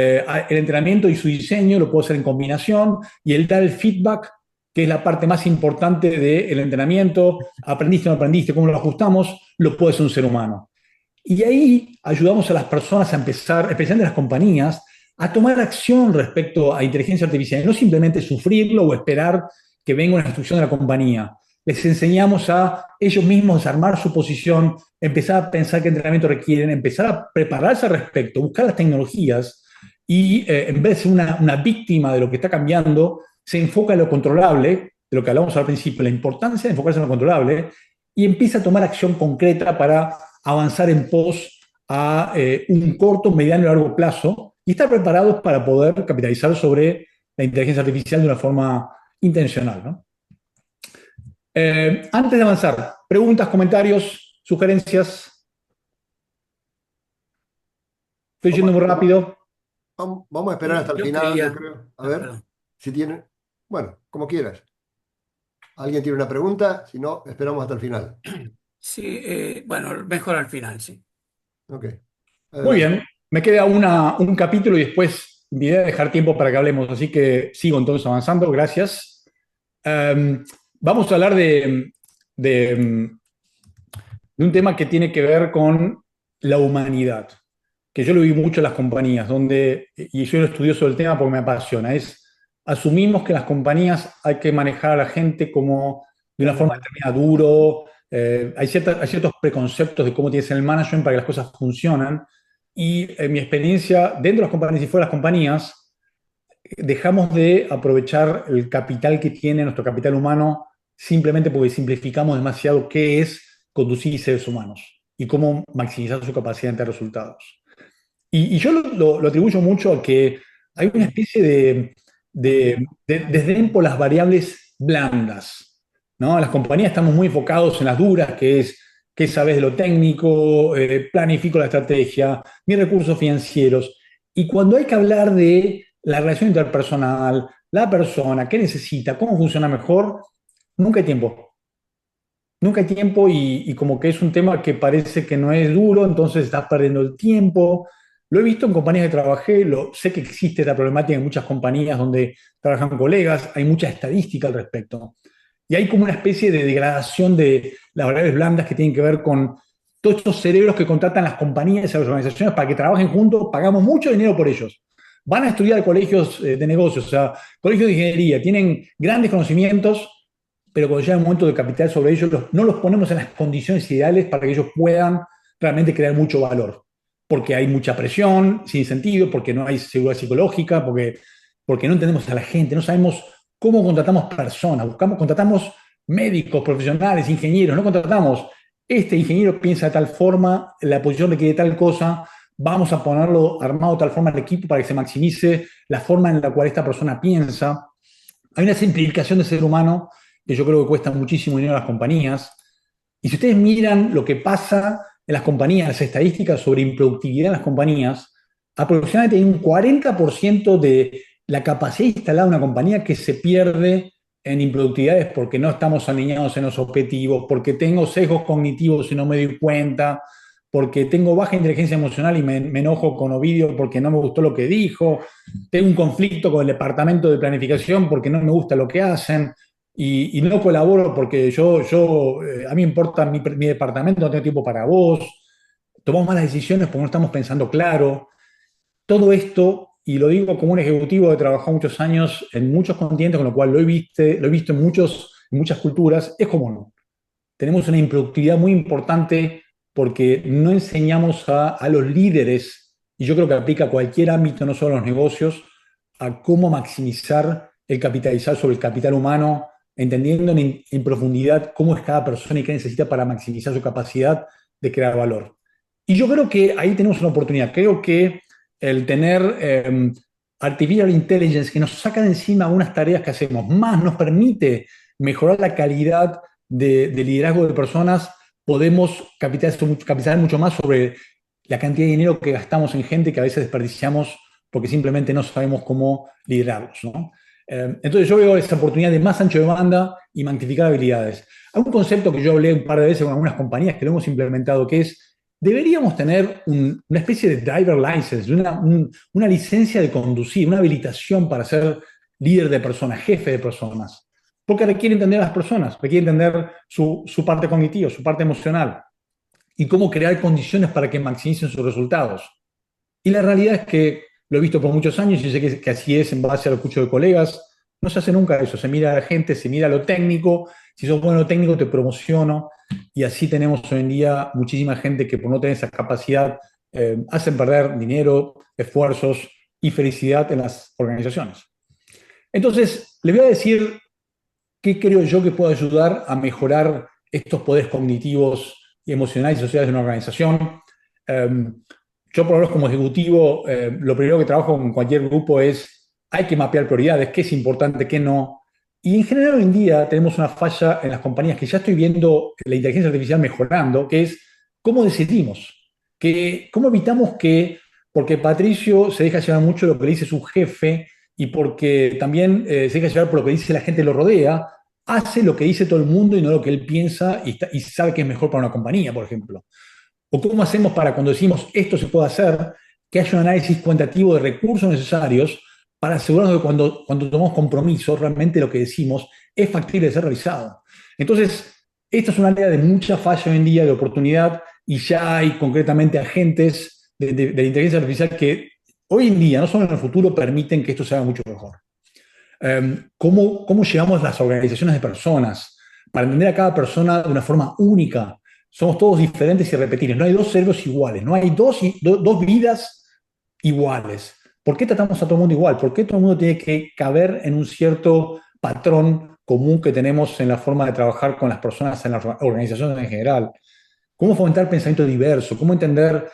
entrenamiento y su diseño lo puedo hacer en combinación, y el dar el feedback, que es la parte más importante del entrenamiento, aprendiste o no aprendiste, cómo lo ajustamos, lo puede hacer un ser humano. Y ahí ayudamos a las personas a empezar, especialmente las compañías, a tomar acción respecto a inteligencia artificial, y no simplemente sufrirlo o esperar que venga una instrucción de la compañía. Les enseñamos a ellos mismos armar su posición, empezar a pensar qué entrenamiento requieren, empezar a prepararse al respecto, buscar las tecnologías y en vez de ser una víctima de lo que está cambiando, se enfoca en lo controlable, de lo que hablamos al principio, la importancia de enfocarse en lo controlable, y empieza a tomar acción concreta para avanzar en pos a un corto, mediano y largo plazo, y estar preparados para poder capitalizar sobre la inteligencia artificial de una forma intencional, ¿no? Antes de avanzar, preguntas, comentarios, sugerencias. Estoy yendo muy rápido. Vamos a esperar hasta el Yo final, quería- yo creo. A ver, perdón. si tienen. Bueno, como quieras. ¿Alguien tiene una pregunta? Si no, esperamos hasta el final. Sí, bueno, mejor al final, sí. Ok. Muy Adelante. bien, me queda un capítulo y después mi idea es dejar tiempo para que hablemos, así que sigo entonces avanzando, gracias. Vamos a hablar de un tema que tiene que ver con la humanidad, que yo lo vi mucho en las compañías, y soy un estudioso del tema porque me apasiona, asumimos que en las compañías hay que manejar a la gente como de una forma determinada, duro, hay ciertos preconceptos de cómo tiene que ser el management para que las cosas funcionen, y en mi experiencia dentro de las compañías y fuera de las compañías, dejamos de aprovechar el capital que tiene nuestro capital humano simplemente porque simplificamos demasiado qué es conducir seres humanos y cómo maximizar su capacidad de resultados. Y yo lo atribuyo mucho a que hay una especie de desdén por las variables blandas, ¿no? Las compañías estamos muy enfocados en las duras, que es qué sabes de lo técnico, planifico la estrategia, mis recursos financieros. Y cuando hay que hablar de la relación interpersonal, la persona, qué necesita, cómo funciona mejor, nunca hay tiempo. Nunca hay tiempo y como que es un tema que parece que no es duro, entonces estás perdiendo el tiempo. Lo he visto en compañías que trabajé, sé que existe esta problemática en muchas compañías donde trabajan colegas, hay mucha estadística al respecto. Y hay como una especie de degradación de las variables blandas que tienen que ver con todos estos cerebros que contratan las compañías y las organizaciones para que trabajen juntos, pagamos mucho dinero por ellos. Van a estudiar colegios de negocios, o sea, colegios de ingeniería, tienen grandes conocimientos, pero cuando llega el momento de capital sobre ellos, no los ponemos en las condiciones ideales para que ellos puedan realmente crear mucho valor. Porque hay mucha presión, sin sentido, porque no hay seguridad psicológica, porque no entendemos a la gente, no sabemos cómo contratamos personas, contratamos médicos, profesionales, ingenieros, no contratamos, este ingeniero piensa de tal forma, la posición requiere tal cosa, vamos a ponerlo armado de tal forma el equipo para que se maximice la forma en la cual esta persona piensa. Hay una simplificación del ser humano que yo creo que cuesta muchísimo dinero a las compañías. Y si ustedes miran lo que pasa en las compañías, las estadísticas sobre improductividad en las compañías, aproximadamente hay un 40% de la capacidad instalada de una compañía que se pierde en improductividades porque no estamos alineados en los objetivos, porque tengo sesgos cognitivos y no me doy cuenta, porque tengo baja inteligencia emocional y me enojo con Ovidio porque no me gustó lo que dijo, tengo un conflicto con el departamento de planificación porque no me gusta lo que hacen, y no colaboro porque a mí me importa mi departamento, no tengo tiempo para vos, tomamos malas decisiones porque no estamos pensando claro. Todo esto, y lo digo como un ejecutivo que trabajó muchos años en muchos continentes, con lo cual lo he visto en muchas culturas, es común. Tenemos una improductividad muy importante porque no enseñamos a los líderes, y yo creo que aplica a cualquier ámbito, no solo a los negocios, a cómo maximizar el capitalizar sobre el capital humano, entendiendo en profundidad cómo es cada persona y qué necesita para maximizar su capacidad de crear valor. Y yo creo que ahí tenemos una oportunidad. Creo que el tener Artificial Intelligence que nos saca de encima algunas tareas que hacemos, más nos permite mejorar la calidad de liderazgo de personas, podemos capitalizar mucho más sobre la cantidad de dinero que gastamos en gente que a veces desperdiciamos porque simplemente no sabemos cómo liderarlos, ¿no? Entonces yo veo esa oportunidad de más ancho de banda y magnificar habilidades. Hay un concepto que yo hablé un par de veces con algunas compañías que lo hemos implementado, que es, deberíamos tener una especie de driver license, una licencia de conducir, una habilitación para ser líder de personas, jefe de personas. Porque requiere entender a las personas, requiere entender su parte cognitiva, su parte emocional, y cómo crear condiciones para que maximicen sus resultados. Y la realidad es que lo he visto por muchos años y sé que así es en base a lo que escucho de colegas. No se hace nunca eso, se mira a la gente, se mira lo técnico, si sos bueno en lo técnico te promociono, y así tenemos hoy en día muchísima gente que por no tener esa capacidad hacen perder dinero, esfuerzos y felicidad en las organizaciones. Entonces, le voy a decir qué creo yo que puede ayudar a mejorar estos poderes cognitivos y emocionales y sociales de una organización. Yo, por lo menos como ejecutivo, lo primero que trabajo con cualquier grupo es, hay que mapear prioridades, qué es importante, qué no. Y en general hoy en día tenemos una falla en las compañías que ya estoy viendo la inteligencia artificial mejorando, que es cómo decidimos, cómo evitamos que, porque Patricio se deja llevar mucho lo que le dice su jefe y porque también se deja llevar por lo que dice la gente que lo rodea, hace lo que dice todo el mundo y no lo que él piensa y sabe que es mejor para una compañía, por ejemplo. O cómo hacemos para cuando decimos esto se puede hacer, que haya un análisis cuantitativo de recursos necesarios para asegurarnos que cuando tomamos compromiso, realmente lo que decimos es factible de ser realizado. Entonces, esta es una área de mucha falla hoy en día, de oportunidad, y ya hay concretamente agentes de inteligencia artificial que hoy en día, no solo en el futuro, permiten que esto se haga mucho mejor. ¿Cómo llegamos a las organizaciones de personas para entender a cada persona de una forma única? Somos todos diferentes y repetibles. No hay dos cerebros iguales, no hay dos vidas iguales. ¿Por qué tratamos a todo el mundo igual? ¿Por qué todo el mundo tiene que caber en un cierto patrón común que tenemos en la forma de trabajar con las personas en las organizaciones en general? ¿Cómo fomentar pensamiento diverso? ¿Cómo entender,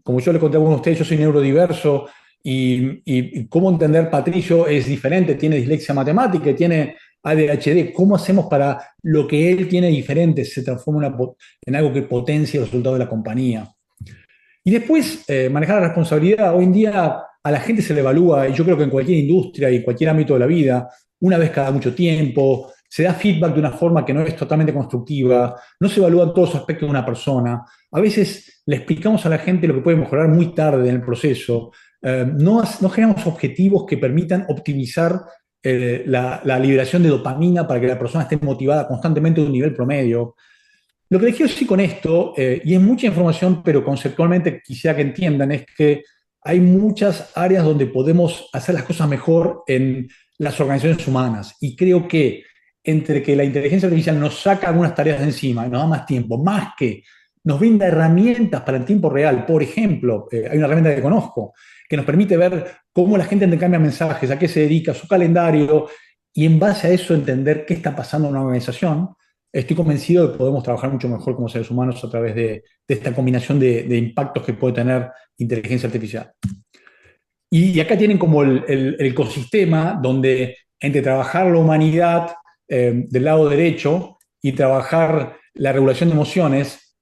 como yo le conté a algunos de ustedes, yo soy neurodiverso, y cómo entender Patricio es diferente, tiene dislexia matemática, tiene ADHD? ¿Cómo hacemos para lo que él tiene diferente se transforme en algo que potencie el resultado de la compañía? Y después, manejar la responsabilidad. Hoy en día a la gente se le evalúa, y yo creo que en cualquier industria y cualquier ámbito de la vida, una vez cada mucho tiempo, se da feedback de una forma que no es totalmente constructiva, no se evalúan todos los aspectos de una persona. A veces le explicamos a la gente lo que puede mejorar muy tarde en el proceso. No generamos objetivos que permitan optimizar la liberación de dopamina para que la persona esté motivada constantemente a un nivel promedio. Lo que les quiero decir con esto, y es mucha información, pero conceptualmente quisiera que entiendan, es que hay muchas áreas donde podemos hacer las cosas mejor en las organizaciones humanas. Y creo que entre que la inteligencia artificial nos saca algunas tareas de encima y nos da más tiempo, más que nos brinda herramientas para el tiempo real. Por ejemplo, hay una herramienta que conozco que nos permite ver cómo la gente intercambia mensajes, a qué se dedica, su calendario, y en base a eso entender qué está pasando en una organización. Estoy convencido de que podemos trabajar mucho mejor como seres humanos a través de esta combinación de impactos que puede tener inteligencia artificial. Y acá tienen como el ecosistema donde entre trabajar la humanidad del lado derecho y trabajar la regulación de emociones,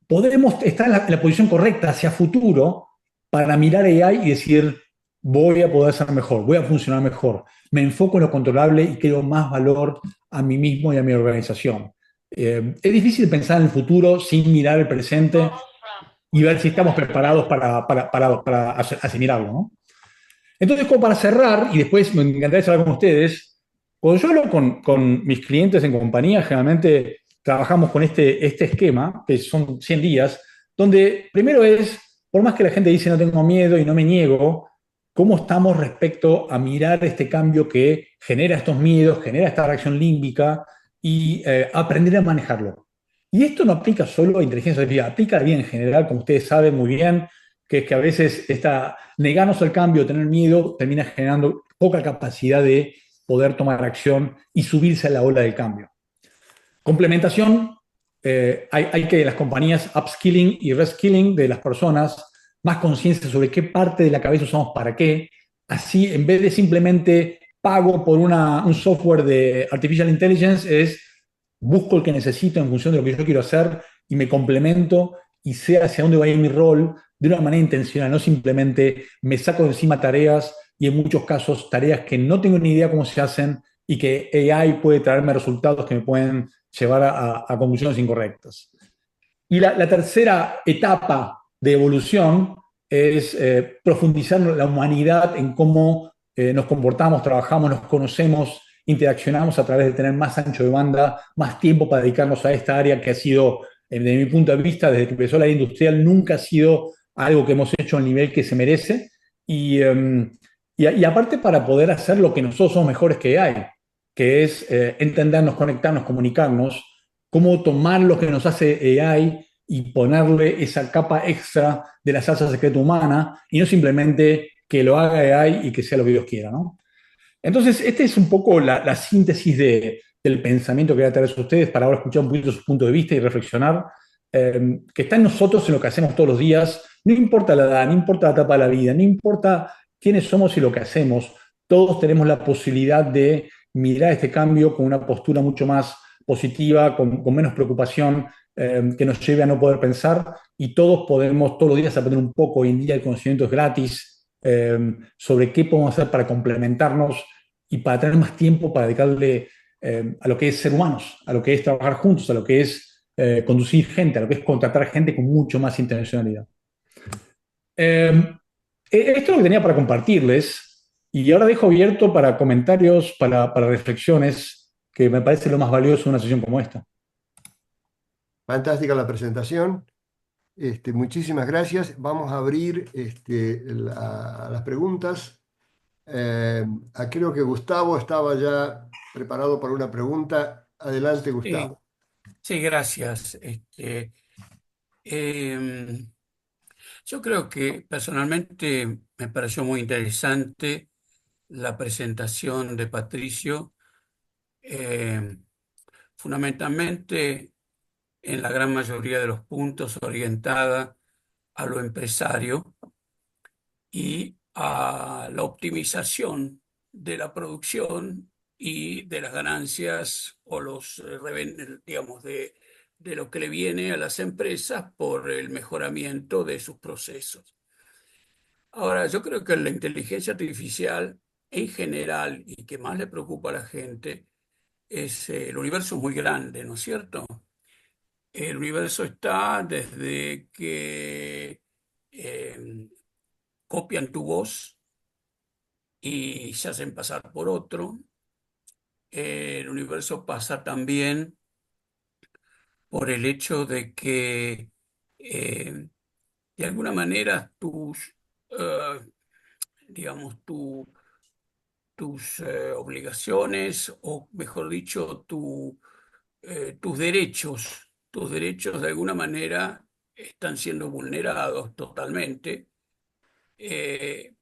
podemos estar en la posición correcta hacia futuro para mirar AI y decir, voy a poder ser mejor, voy a funcionar mejor, me enfoco en lo controlable y creo más valor a mí mismo y a mi organización. Es difícil pensar en el futuro sin mirar el presente y ver si estamos preparados para asimilarlo, ¿no? Entonces, como para cerrar, y después me encantaría hablar con ustedes, cuando yo hablo con mis clientes en compañía, generalmente trabajamos con este esquema, que son 100 días, donde primero es, por más que la gente dice no tengo miedo y no me niego, ¿cómo estamos respecto a mirar este cambio que genera estos miedos, genera esta reacción límbica y aprender a manejarlo? Y esto no aplica solo a inteligencia artificial, aplica a la vida en general, como ustedes saben muy bien, que es que a veces negarnos al cambio, tener miedo, termina generando poca capacidad de poder tomar acción y subirse a la ola del cambio. Complementación, hay que las compañías upskilling y reskilling de las personas, más conciencia sobre qué parte de la cabeza usamos para qué. Así, en vez de simplemente pago por un software de artificial intelligence, es busco el que necesito en función de lo que yo quiero hacer y me complemento y sé hacia dónde va a ir mi rol de una manera intencional, no simplemente me saco de encima tareas y en muchos casos tareas que no tengo ni idea cómo se hacen y que AI puede traerme resultados que me pueden llevar a conclusiones incorrectas. Y la tercera etapa de evolución es profundizar la humanidad en cómo nos comportamos, trabajamos, nos conocemos, interaccionamos a través de tener más ancho de banda, más tiempo para dedicarnos a esta área que ha sido, desde mi punto de vista, desde que empezó la era industrial, nunca ha sido algo que hemos hecho al nivel que se merece. Y aparte para poder hacer lo que nosotros somos mejores que hay, que es entendernos, conectarnos, comunicarnos, cómo tomar lo que nos hace AI y ponerle esa capa extra de la salsa secreta humana y no simplemente que lo haga AI y que sea lo que Dios quiera, ¿no? Entonces, esta es un poco la síntesis del pensamiento que voy a traer a ustedes para ahora escuchar un poquito su punto de vista y reflexionar, que está en nosotros, en lo que hacemos todos los días, no importa la edad, no importa la etapa de la vida, no importa quiénes somos y lo que hacemos, todos tenemos la posibilidad de mirar este cambio con una postura mucho más positiva, con menos preocupación, que nos lleve a no poder pensar y todos podemos todos los días aprender un poco. Hoy en día el conocimiento es gratis, sobre qué podemos hacer para complementarnos y para tener más tiempo para dedicarle a lo que es ser humanos, a lo que es trabajar juntos, a lo que es conducir gente, a lo que es contratar gente con mucho más intencionalidad. Esto es lo que tenía para compartirles y ahora dejo abierto para comentarios, para reflexiones, que me parece lo más valioso de una sesión como esta. Fantástica la presentación. Muchísimas gracias. Vamos a abrir las preguntas. Creo que Gustavo estaba ya preparado para una pregunta. Adelante, Sí, Gustavo. sí, gracias. Em, yo creo que personalmente me pareció muy interesante la presentación de Patricio, em, fundamentalmente en la gran mayoría de los puntos orientada a lo empresario y a la optimización de la producción y de las ganancias o digamos, de lo que le viene a las empresas por el mejoramiento de sus procesos. Ahora, yo creo que la inteligencia artificial en general y que más le preocupa a la gente es el universo es muy grande, ¿no es cierto? El universo está desde que copian tu voz y se hacen pasar por otro. El universo pasa también por el hecho de que de alguna manera eh, digamos, tus obligaciones, o mejor dicho, tus derechos de alguna manera están siendo vulnerados totalmente,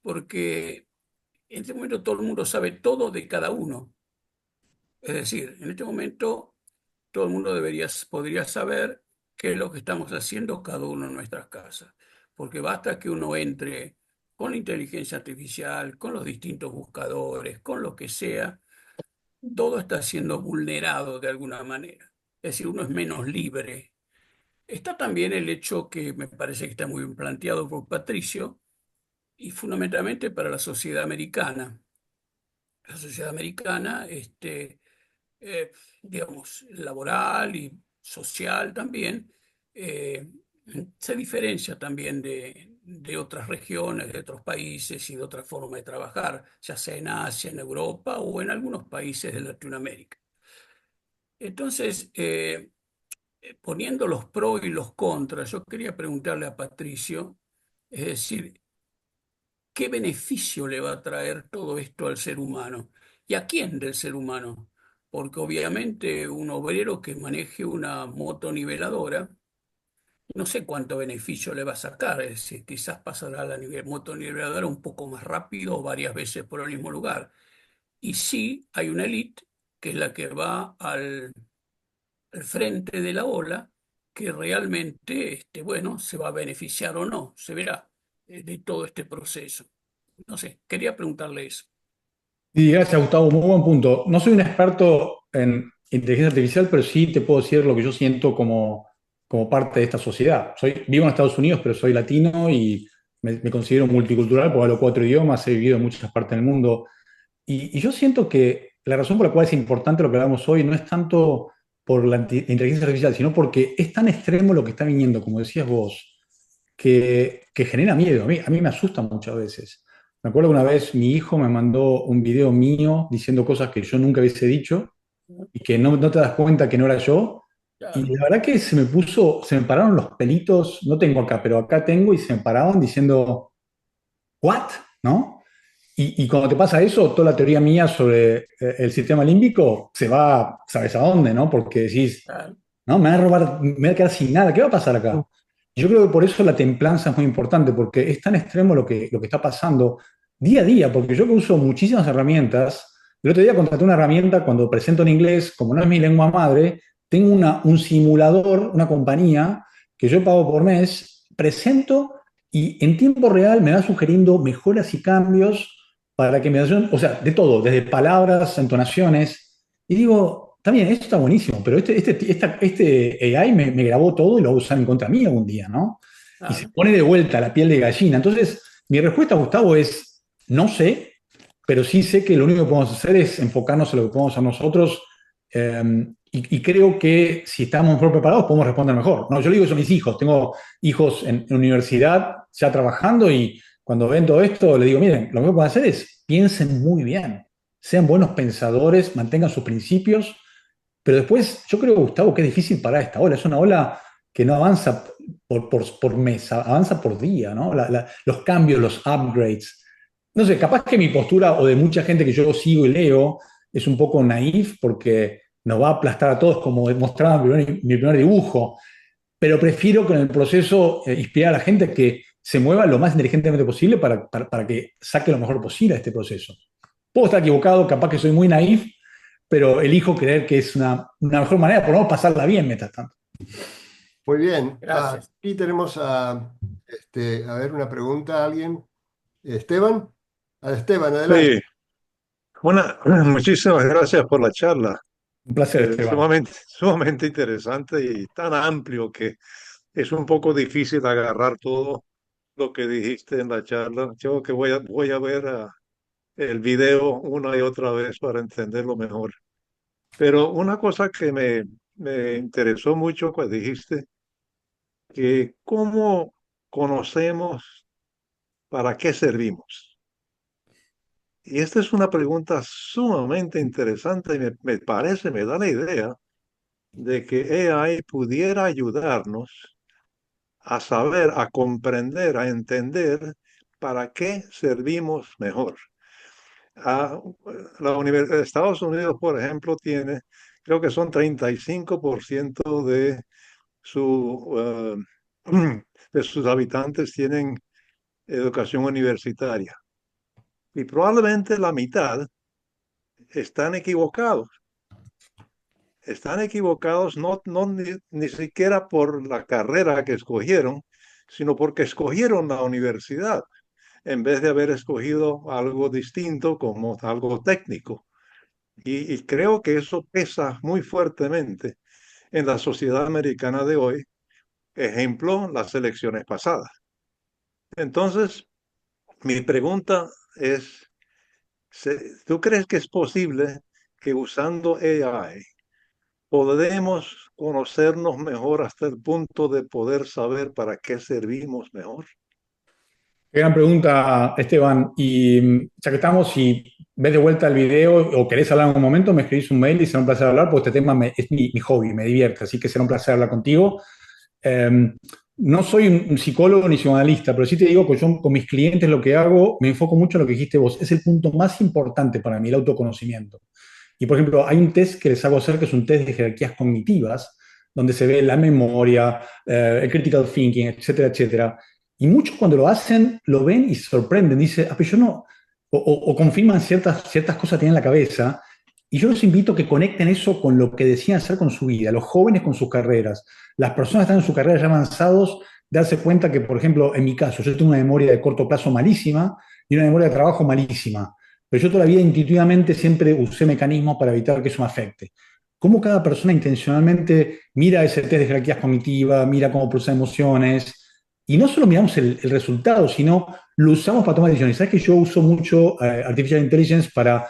porque en este momento todo el mundo sabe todo de cada uno. Es decir, en este momento todo el mundo podría saber qué es lo que estamos haciendo cada uno en nuestras casas, porque basta que uno entre con la inteligencia artificial, con los distintos buscadores, con lo que sea, todo está siendo vulnerado de alguna manera. Es decir, uno es menos libre. Está también el hecho que me parece que está muy bien planteado por Patricio, y fundamentalmente para la sociedad americana. La sociedad americana, eh, digamos, laboral y social también, eh, se diferencia también de otras regiones, de otros países y de otra forma de trabajar, ya sea en Asia, en Europa o en algunos países de Latinoamérica. Entonces, poniendo los pros y los contras, yo quería preguntarle a Patricio, es decir, ¿qué beneficio le va a traer todo esto al ser humano? ¿Y a quién del ser humano? Porque obviamente un obrero que maneje una motoniveladora, no sé cuánto beneficio le va a sacar, es decir, quizás pasará la motoniveladora un poco más rápido o varias veces por el mismo lugar. Y sí hay una élite que es la que va al frente de la ola, que realmente, bueno, se va a beneficiar o no, se verá, de todo este proceso. No sé, quería preguntarle eso. Y gracias, Gustavo, muy buen punto. No soy un experto en inteligencia artificial, pero sí te puedo decir lo que yo siento como parte de esta sociedad. Vivo en Estados Unidos, pero soy latino y me considero multicultural, porque hablo 4 idiomas, he vivido en muchas partes del mundo. Y yo siento que la razón por la cual es importante lo que hablamos hoy no es tanto por la inteligencia artificial, sino porque es tan extremo lo que está viniendo, como decías vos, que genera miedo. A mí me asusta muchas veces. Me acuerdo que una vez mi hijo me mandó un video mío diciendo cosas que yo nunca hubiese dicho y que no te das cuenta que no era yo. Y Claro, la verdad que se me pararon los pelitos, no tengo acá, pero acá tengo y se me paraban diciendo, ¿what? ¿No? Y cuando te pasa eso, toda la teoría mía sobre el sistema límbico se va, ¿sabes a dónde? ¿No? Porque decís, claro. no, me van a robar, me voy a quedar sin nada, ¿qué va a pasar acá? Yo creo que por eso la templanza es muy importante, porque es tan extremo lo que está pasando día a día, porque yo que uso muchísimas herramientas, el otro día contraté una herramienta cuando presento en inglés, como no es mi lengua madre, tengo un simulador, una compañía que yo pago por mes, presento y en tiempo real me va sugiriendo mejoras y cambios para que me ayuden, o sea, de todo, desde palabras, entonaciones, y digo, está bien, esto está buenísimo, pero este AI me grabó todo y lo va a usar en contra mí algún día, ¿no? Y se Claro. pone de vuelta la piel de gallina. Entonces, mi respuesta, Gustavo, es no sé, pero sí sé que lo único que podemos hacer es enfocarnos en lo que podemos hacer nosotros. Y creo que si estamos mejor preparados, podemos responder mejor. No, yo le digo eso a mis hijos. Tengo hijos en universidad ya trabajando y cuando ven todo esto, le digo, miren, lo que pueden hacer es piensen muy bien, sean buenos pensadores, mantengan sus principios, pero después yo creo, Gustavo, que es difícil parar esta ola. Es una ola que no avanza por mes, avanza por día, ¿no? Los cambios, los upgrades. No sé, capaz que mi postura o de mucha gente que yo sigo y leo es un poco naif porque nos va a aplastar a todos como mostraba mi primer dibujo, pero prefiero que en el proceso inspirar a la gente que se mueva lo más inteligentemente posible para que saque lo mejor posible a este proceso. Puedo estar equivocado, capaz que soy muy naif, pero elijo creer que es una mejor manera, por lo menos pasarla bien mientras tanto. Muy bien. Gracias. Aquí tenemos a ver, una pregunta a alguien. Esteban. Esteban, adelante. Sí, muchísimas gracias por la charla. Un placer, Esteban. Sumamente interesante y tan amplio que es un poco difícil agarrar todo lo que dijiste en la charla. Yo que voy a ver el video una y otra vez para entenderlo mejor. Pero una cosa que me interesó mucho cuando dijiste que cómo conocemos para qué servimos. Y esta es una pregunta sumamente interesante y me da la idea de que AI pudiera ayudarnos a saber, a comprender, a entender para qué servimos mejor. Estados Unidos, por ejemplo, tiene, creo que son 35% su, de sus habitantes tienen educación universitaria. Y probablemente la mitad están equivocados. Están equivocados ni siquiera por la carrera que escogieron, sino porque escogieron la universidad en vez de haber escogido algo distinto como algo técnico. Y creo que eso pesa muy fuertemente en la sociedad americana de hoy. Ejemplo, las elecciones pasadas. Entonces, mi pregunta es, ¿tú crees que es posible que usando AI podemos conocernos mejor hasta el punto de poder saber para qué servimos mejor? Qué gran pregunta, Esteban. Y ya que estamos, si ves de vuelta el video o querés hablar en algún momento, me escribís un mail y será un placer hablar, porque este tema es mi hobby, me divierte, así que será un placer hablar contigo. No soy un psicólogo ni psicoanalista, pero sí te digo que yo con mis clientes lo que hago, me enfoco mucho en lo que dijiste vos. Es el punto más importante para mí, el autoconocimiento. Y por ejemplo, hay un test que les hago hacer que es un test de jerarquías cognitivas, donde se ve la memoria, el critical thinking, etcétera, etcétera. Y muchos cuando lo hacen, lo ven y se sorprenden. Dicen, pero yo no, o confirman ciertas cosas que tienen en la cabeza. Y yo los invito a que conecten eso con lo que decían hacer con su vida, los jóvenes con sus carreras, las personas que están en su carrera ya avanzados, darse cuenta que, por ejemplo, en mi caso, yo tengo una memoria de corto plazo malísima y una memoria de trabajo malísima. Pero yo toda la vida intuitivamente siempre usé mecanismos para evitar que eso me afecte. cómo cada persona intencionalmente mira ese test de jerarquías cognitivas, mira cómo procesa emociones, y no solo miramos el resultado, sino lo usamos para tomar decisiones. ¿Sabes que yo uso mucho Artificial Intelligence para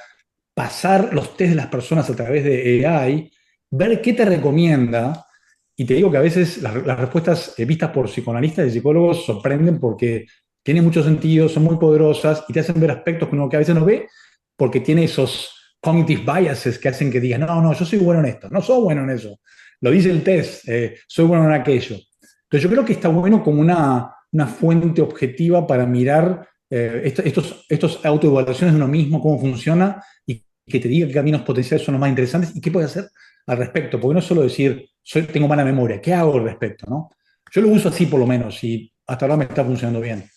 pasar los test de las personas a través de AI, ver qué te recomienda? Y te digo que a veces las respuestas vistas por psicoanalistas y psicólogos sorprenden porque tienen mucho sentido, son muy poderosas y te hacen ver aspectos que uno que a veces no ve porque tiene esos cognitive biases que hacen que digas, no, no, yo soy bueno en esto, no soy bueno en eso. Lo dice el test, soy bueno en aquello. Entonces yo creo que está bueno como una fuente objetiva para mirar estos autoevaluaciones de uno mismo, cómo funciona y que te diga qué caminos potenciales son los más interesantes y qué puedes hacer al respecto. Porque no es solo decir, tengo mala memoria, ¿qué hago al respecto? ¿No? Yo lo uso así por lo menos y hasta ahora me está funcionando bien.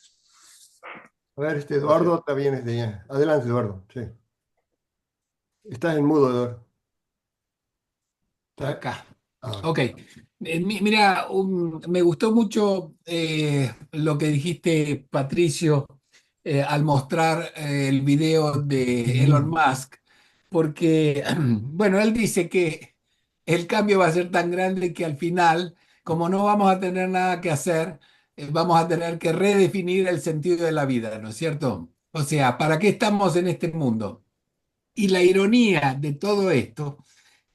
A ver, Eduardo también es de... Adelante, Eduardo. Sí. Estás en mudo, Eduardo. Acá. Ok. Mira, me gustó mucho lo que dijiste, Patricio, al mostrar el video de Elon Musk, porque, bueno, él dice que el cambio va a ser tan grande que al final, como no vamos a tener nada que hacer, vamos a tener que redefinir el sentido de la vida, ¿no es cierto? O sea, ¿para qué estamos en este mundo? Y la ironía de todo esto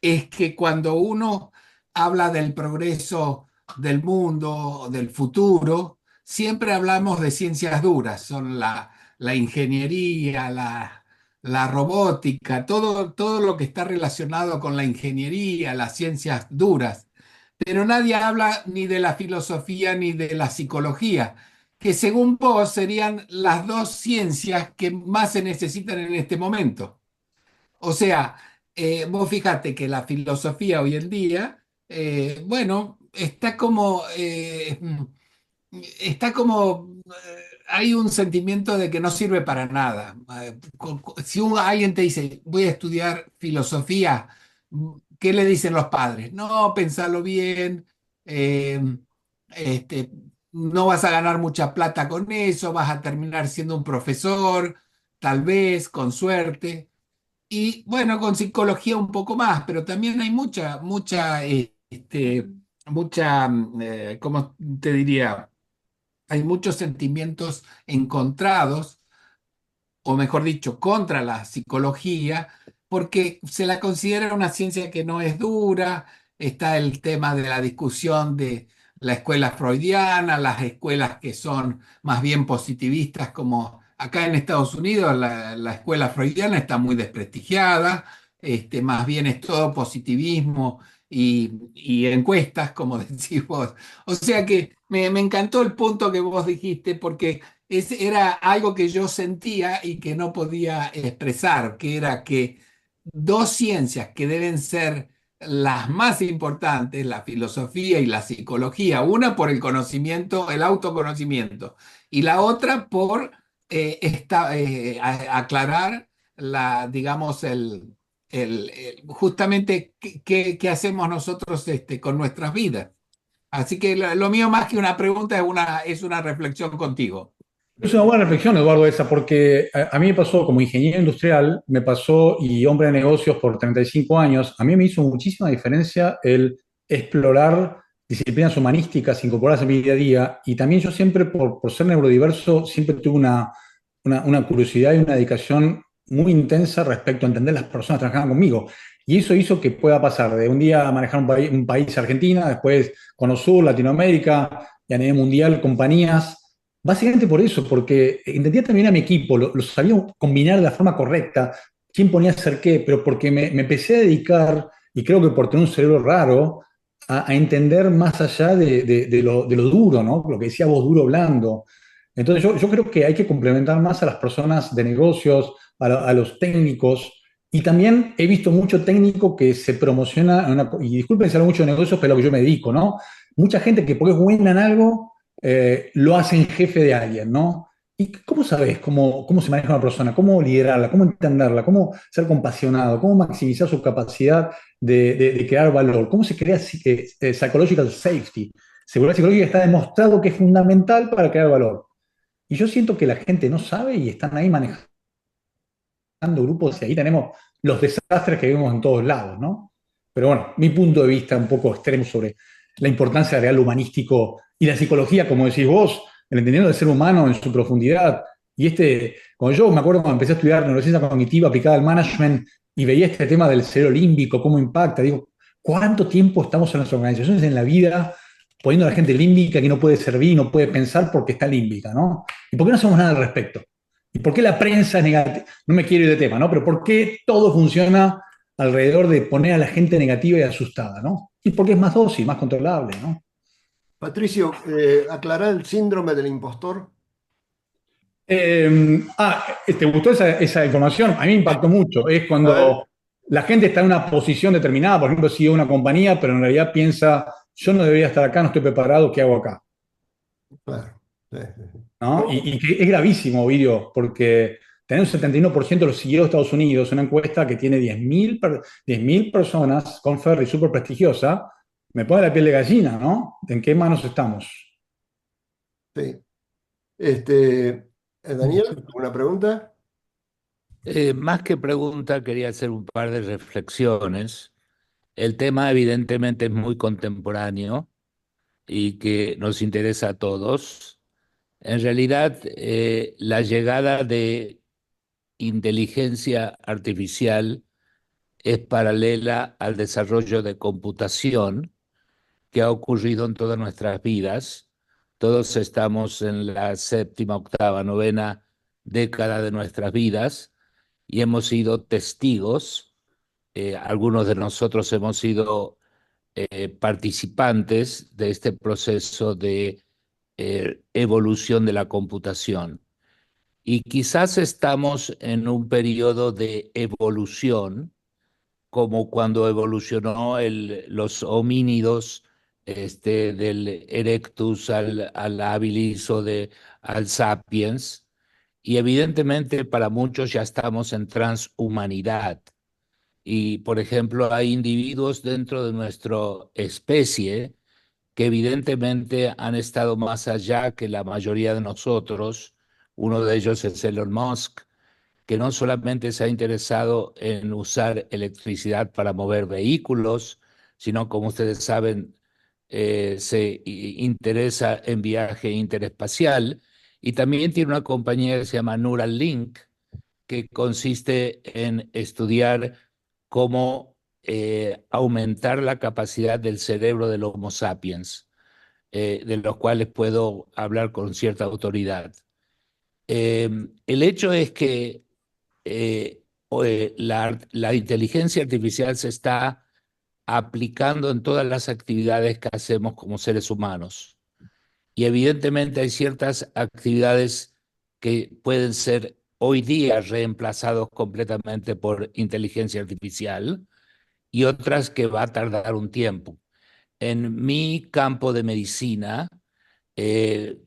es que cuando uno habla del progreso del mundo, del futuro, siempre hablamos de ciencias duras, son la ingeniería, la robótica, todo lo que está relacionado con la ingeniería, las ciencias duras. Pero nadie habla ni de la filosofía ni de la psicología, que según vos serían las dos ciencias que más se necesitan en este momento. O sea, vos fíjate que la filosofía hoy en día, bueno, está como, hay un sentimiento de que no sirve para nada. Si alguien te dice, voy a estudiar filosofía, ¿qué le dicen los padres? No, pensalo bien, eh, este, no vas a ganar mucha plata con eso, vas a terminar siendo un profesor, tal vez, con suerte. Y bueno, con psicología un poco más, pero también hay ¿cómo te diría? Hay muchos sentimientos encontrados, o mejor dicho, contra la psicología, porque se la considera una ciencia que no es dura. Está el tema de la discusión de la escuela freudiana, las escuelas que son más bien positivistas, como acá en Estados Unidos, la escuela freudiana está muy desprestigiada, más bien es todo positivismo y encuestas, como decís vos. O sea que me encantó el punto que vos dijiste, porque era algo que yo sentía y que no podía expresar, que era que dos ciencias que deben ser las más importantes, la filosofía y la psicología, una por el conocimiento, el autoconocimiento, y la otra por aclarar digamos, justamente qué hacemos nosotros con nuestras vidas. Así que lo mío más que una pregunta es una reflexión contigo. Es una buena reflexión, Eduardo, esa, porque a mí me pasó como ingeniero industrial, me pasó y hombre de negocios por 35 años, a mí me hizo muchísima diferencia el explorar disciplinas humanísticas, incorporarlas a mi día a día, y también yo siempre, por ser neurodiverso, siempre tuve una curiosidad y una dedicación muy intensa respecto a entender las personas que trabajaban conmigo. Y eso hizo que pueda pasar de un día a manejar un país Argentina, después Cono Sur, Latinoamérica, y a nivel mundial, compañías. Básicamente por eso, porque entendía también a mi equipo, lo sabía combinar de la forma correcta, quién ponía a hacer qué, pero porque me empecé a dedicar, y creo que por tener un cerebro raro, a entender más allá de lo duro, ¿no? Lo que decía vos, duro, blando. Entonces yo creo que hay que complementar más a las personas de negocios, a los técnicos, y también he visto mucho técnico que se promociona, y disculpen si hablo mucho de negocios, pero es lo que yo me dedico, ¿no? Mucha gente que porque es buena en algo, lo hacen jefe de alguien, ¿no? ¿Y cómo sabes cómo se maneja una persona? ¿Cómo liderarla? ¿Cómo entenderla? ¿Cómo ser compasionado? ¿Cómo maximizar su capacidad de crear valor? ¿Cómo se crea psychological safety? Seguridad psicológica está demostrado que es fundamental para crear valor. Y yo siento que la gente no sabe y están ahí manejando grupos y ahí tenemos los desastres que vemos en todos lados, ¿no? Pero bueno, mi punto de vista un poco extremo sobre la importancia real humanístico y la psicología, como decís vos, el entendimiento del ser humano en su profundidad. Y cuando yo me acuerdo cuando empecé a estudiar neurociencia cognitiva aplicada al management y veía este tema del cerebro límbico, cómo impacta, digo, ¿cuánto tiempo estamos en las organizaciones en la vida poniendo a la gente límbica que no puede servir, no puede pensar porque está límbica, ¿no? ¿Y por qué no hacemos nada al respecto? ¿Y por qué la prensa es negativa? No me quiero ir de tema, ¿no? Pero ¿por qué todo funciona alrededor de poner a la gente negativa y asustada, ¿no? Y porque es más dócil, más controlable, ¿no? Patricio, aclarar el síndrome del impostor. ¿Te gustó esa información? A mí me impactó mucho. Es A ver, cuando la gente está en una posición determinada, por ejemplo, sigue una compañía, pero en realidad piensa, yo no debería estar acá, no estoy preparado, ¿qué hago acá? claro. Sí, sí, sí. ¿No? ¿Cómo? Y que es gravísimo, Ovidio, porque tener un 71% de los seguidores de Estados Unidos, una encuesta que tiene 10.000 personas con Ferry, súper prestigiosa, me pone la piel de gallina, ¿no? ¿En qué manos estamos? Sí. Daniel, ¿una pregunta? Más que pregunta, quería hacer un par de reflexiones. El tema evidentemente es muy contemporáneo y que nos interesa a todos. En realidad, la llegada de inteligencia artificial es paralela al desarrollo de computación que ha ocurrido en todas nuestras vidas. Todos estamos en la séptima, octava, novena década de nuestras vidas y hemos sido testigos. Algunos de nosotros hemos sido participantes de este proceso de evolución de la computación. Y quizás estamos en un periodo de evolución, como cuando evolucionó los homínidos, del Erectus al habilis o al sapiens. Y evidentemente para muchos ya estamos en transhumanidad. Y, por ejemplo, hay individuos dentro de nuestra especie que evidentemente han estado más allá que la mayoría de nosotros. Uno de ellos es Elon Musk, que no solamente se ha interesado en usar electricidad para mover vehículos, sino, como ustedes saben, interesa en viaje interespacial y también tiene una compañía que se llama Neuralink, que consiste en estudiar cómo aumentar la capacidad del cerebro del Homo sapiens, de los cuales puedo hablar con cierta autoridad. El hecho es que la inteligencia artificial se está aplicando en todas las actividades que hacemos como seres humanos. Y evidentemente hay ciertas actividades que pueden ser hoy día reemplazados completamente por inteligencia artificial y otras que va a tardar un tiempo. En mi campo de medicina, eh,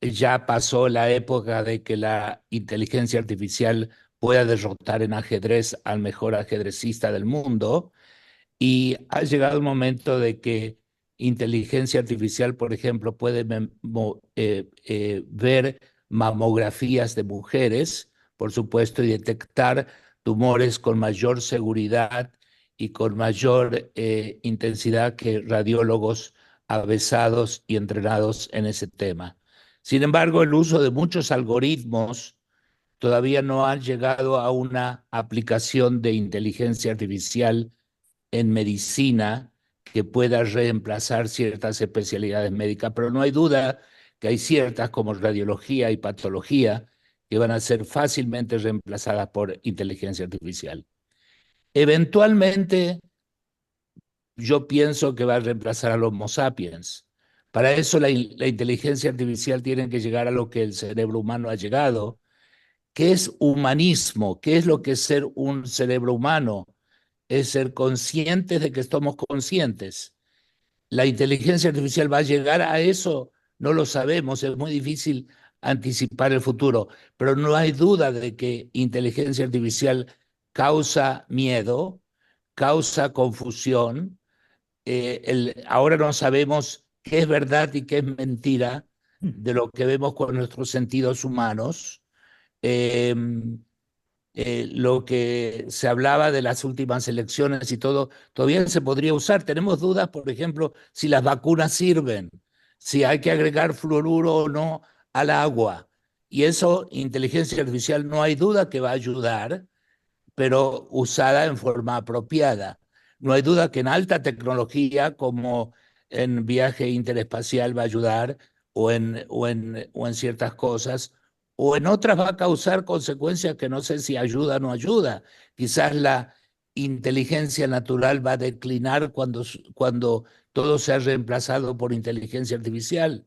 ya pasó la época de que la inteligencia artificial pueda derrotar en ajedrez al mejor ajedrecista del mundo y ha llegado el momento de que inteligencia artificial, por ejemplo, puede ver mamografías de mujeres, por supuesto, y detectar tumores con mayor seguridad y con mayor intensidad que radiólogos avesados y entrenados en ese tema. Sin embargo, el uso de muchos algoritmos todavía no ha llegado a una aplicación de inteligencia artificial en medicina que pueda reemplazar ciertas especialidades médicas, pero no hay duda que hay ciertas como radiología y patología que van a ser fácilmente reemplazadas por inteligencia artificial. Eventualmente, yo pienso que va a reemplazar al Homo sapiens. Para eso la inteligencia artificial tiene que llegar a lo que el cerebro humano ha llegado, que es humanismo. ¿Qué es lo que es ser un cerebro humano? Es ser conscientes de que estamos conscientes. ¿La inteligencia artificial va a llegar a eso? No lo sabemos, es muy difícil anticipar el futuro, pero no hay duda de que inteligencia artificial causa miedo, causa confusión. Ahora no sabemos qué es verdad y qué es mentira de lo que vemos con nuestros sentidos humanos. Eh, lo que se hablaba de las últimas elecciones y todo, todavía se podría usar. Tenemos dudas, por ejemplo, si las vacunas sirven, si hay que agregar fluoruro o no al agua. Y eso, inteligencia artificial, no hay duda que va a ayudar, pero usada en forma apropiada. No hay duda que en alta tecnología, como en viaje interespacial va a ayudar, o en ciertas cosas, o en otras va a causar consecuencias que no sé si ayuda o no ayuda. Quizás la inteligencia natural va a declinar cuando todo sea reemplazado por inteligencia artificial.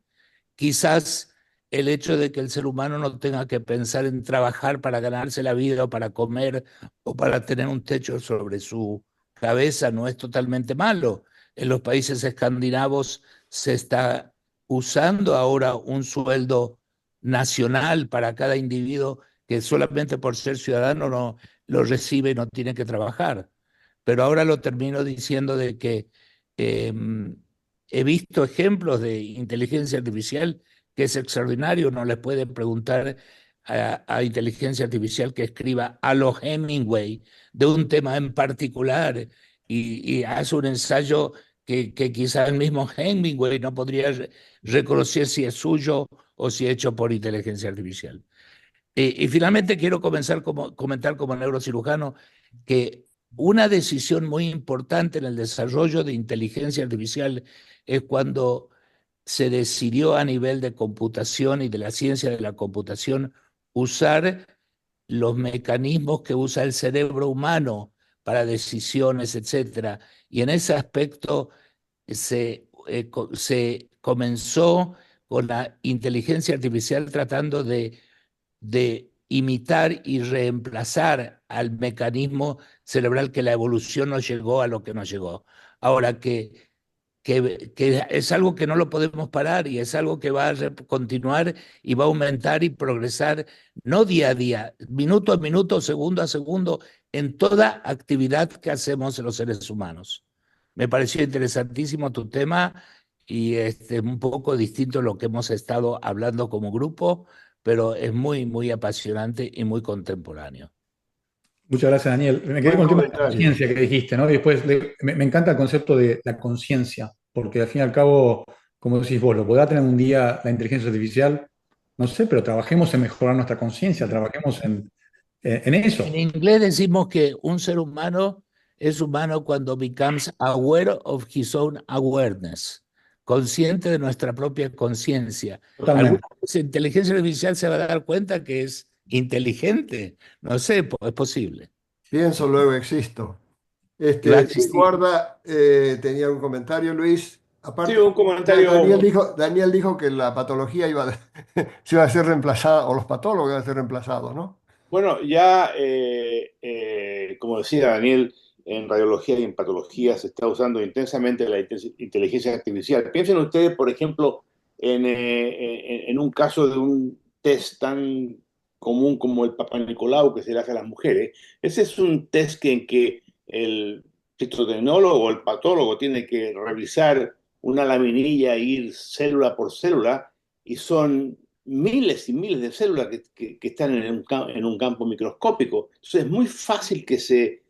Quizás el hecho de que el ser humano no tenga que pensar en trabajar para ganarse la vida o para comer o para tener un techo sobre su cabeza no es totalmente malo. En los países escandinavos se está usando ahora un sueldo nacional para cada individuo que solamente por ser ciudadano no lo recibe y no tiene que trabajar. Pero ahora lo termino diciendo de que eh, he visto ejemplos de inteligencia artificial que es extraordinario. No le puede preguntar a inteligencia artificial que escriba a lo Hemingway de un tema en particular y hace un ensayo que quizá el mismo Hemingway no podría reconocer si es suyo o si es hecho por inteligencia artificial. Y finalmente quiero comentar como neurocirujano que una decisión muy importante en el desarrollo de inteligencia artificial es cuando se decidió a nivel de computación y de la ciencia de la computación usar los mecanismos que usa el cerebro humano para decisiones, etcétera. Y en ese aspecto se comenzó con la inteligencia artificial tratando de imitar y reemplazar al mecanismo cerebral que la evolución nos llegó a lo que nos llegó. Ahora que es algo que no lo podemos parar y es algo que va a continuar y va a aumentar y progresar, no día a día, minuto a minuto, segundo a segundo, en toda actividad que hacemos los seres humanos. Me pareció interesantísimo tu tema y un poco distinto a lo que hemos estado hablando como grupo, pero es muy, muy apasionante y muy contemporáneo. Muchas gracias, Daniel. Me quedé con el tema de la conciencia que dijiste, ¿no? Y después me encanta el concepto de la conciencia, porque al fin y al cabo, como decís vos, lo podrá tener un día la inteligencia artificial, no sé, pero trabajemos en mejorar nuestra conciencia, trabajemos en eso. En inglés decimos que un ser humano es humano cuando becomes aware of his own awareness, consciente de nuestra propia conciencia. Alguna vez la inteligencia artificial se va a dar cuenta que es inteligente, no sé, es posible. Pienso, luego existo. Guarda, tenía un comentario, Luis. Aparte, sí, un comentario. Daniel dijo que la patología se iba a ser reemplazada, o los patólogos iban a ser reemplazados, ¿no? Bueno, ya, como decía Daniel, en radiología y en patología se está usando intensamente la inteligencia artificial. Piensen ustedes, por ejemplo, en un caso de un test tan común como el Papa Nicolau que se le hace a las mujeres. Ese es un test en que el citotecnólogo o el patólogo tiene que revisar una laminilla e ir célula por célula, y son miles y miles de células que están en un campo microscópico. Entonces es muy fácil que se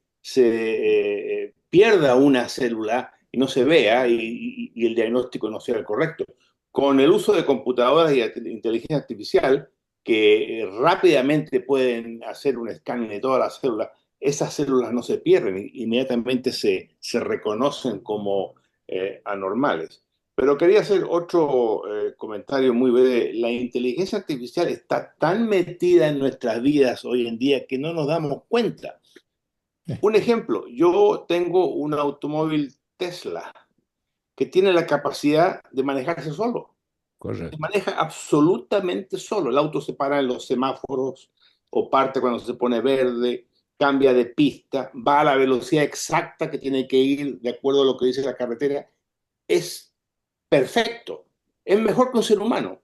pierda una célula y no se vea y el diagnóstico no sea el correcto. Con el uso de computadoras y inteligencia artificial, que rápidamente pueden hacer un escáner de todas las células, esas células no se pierden, inmediatamente se reconocen como anormales. Pero quería hacer otro comentario muy breve. La inteligencia artificial está tan metida en nuestras vidas hoy en día que no nos damos cuenta. Un ejemplo, yo tengo un automóvil Tesla que tiene la capacidad de manejarse solo. Correcto. Se maneja absolutamente solo. El auto se para en los semáforos o parte cuando se pone verde, cambia de pista, va a la velocidad exacta que tiene que ir de acuerdo a lo que dice la carretera. Es perfecto. Es mejor que un ser humano.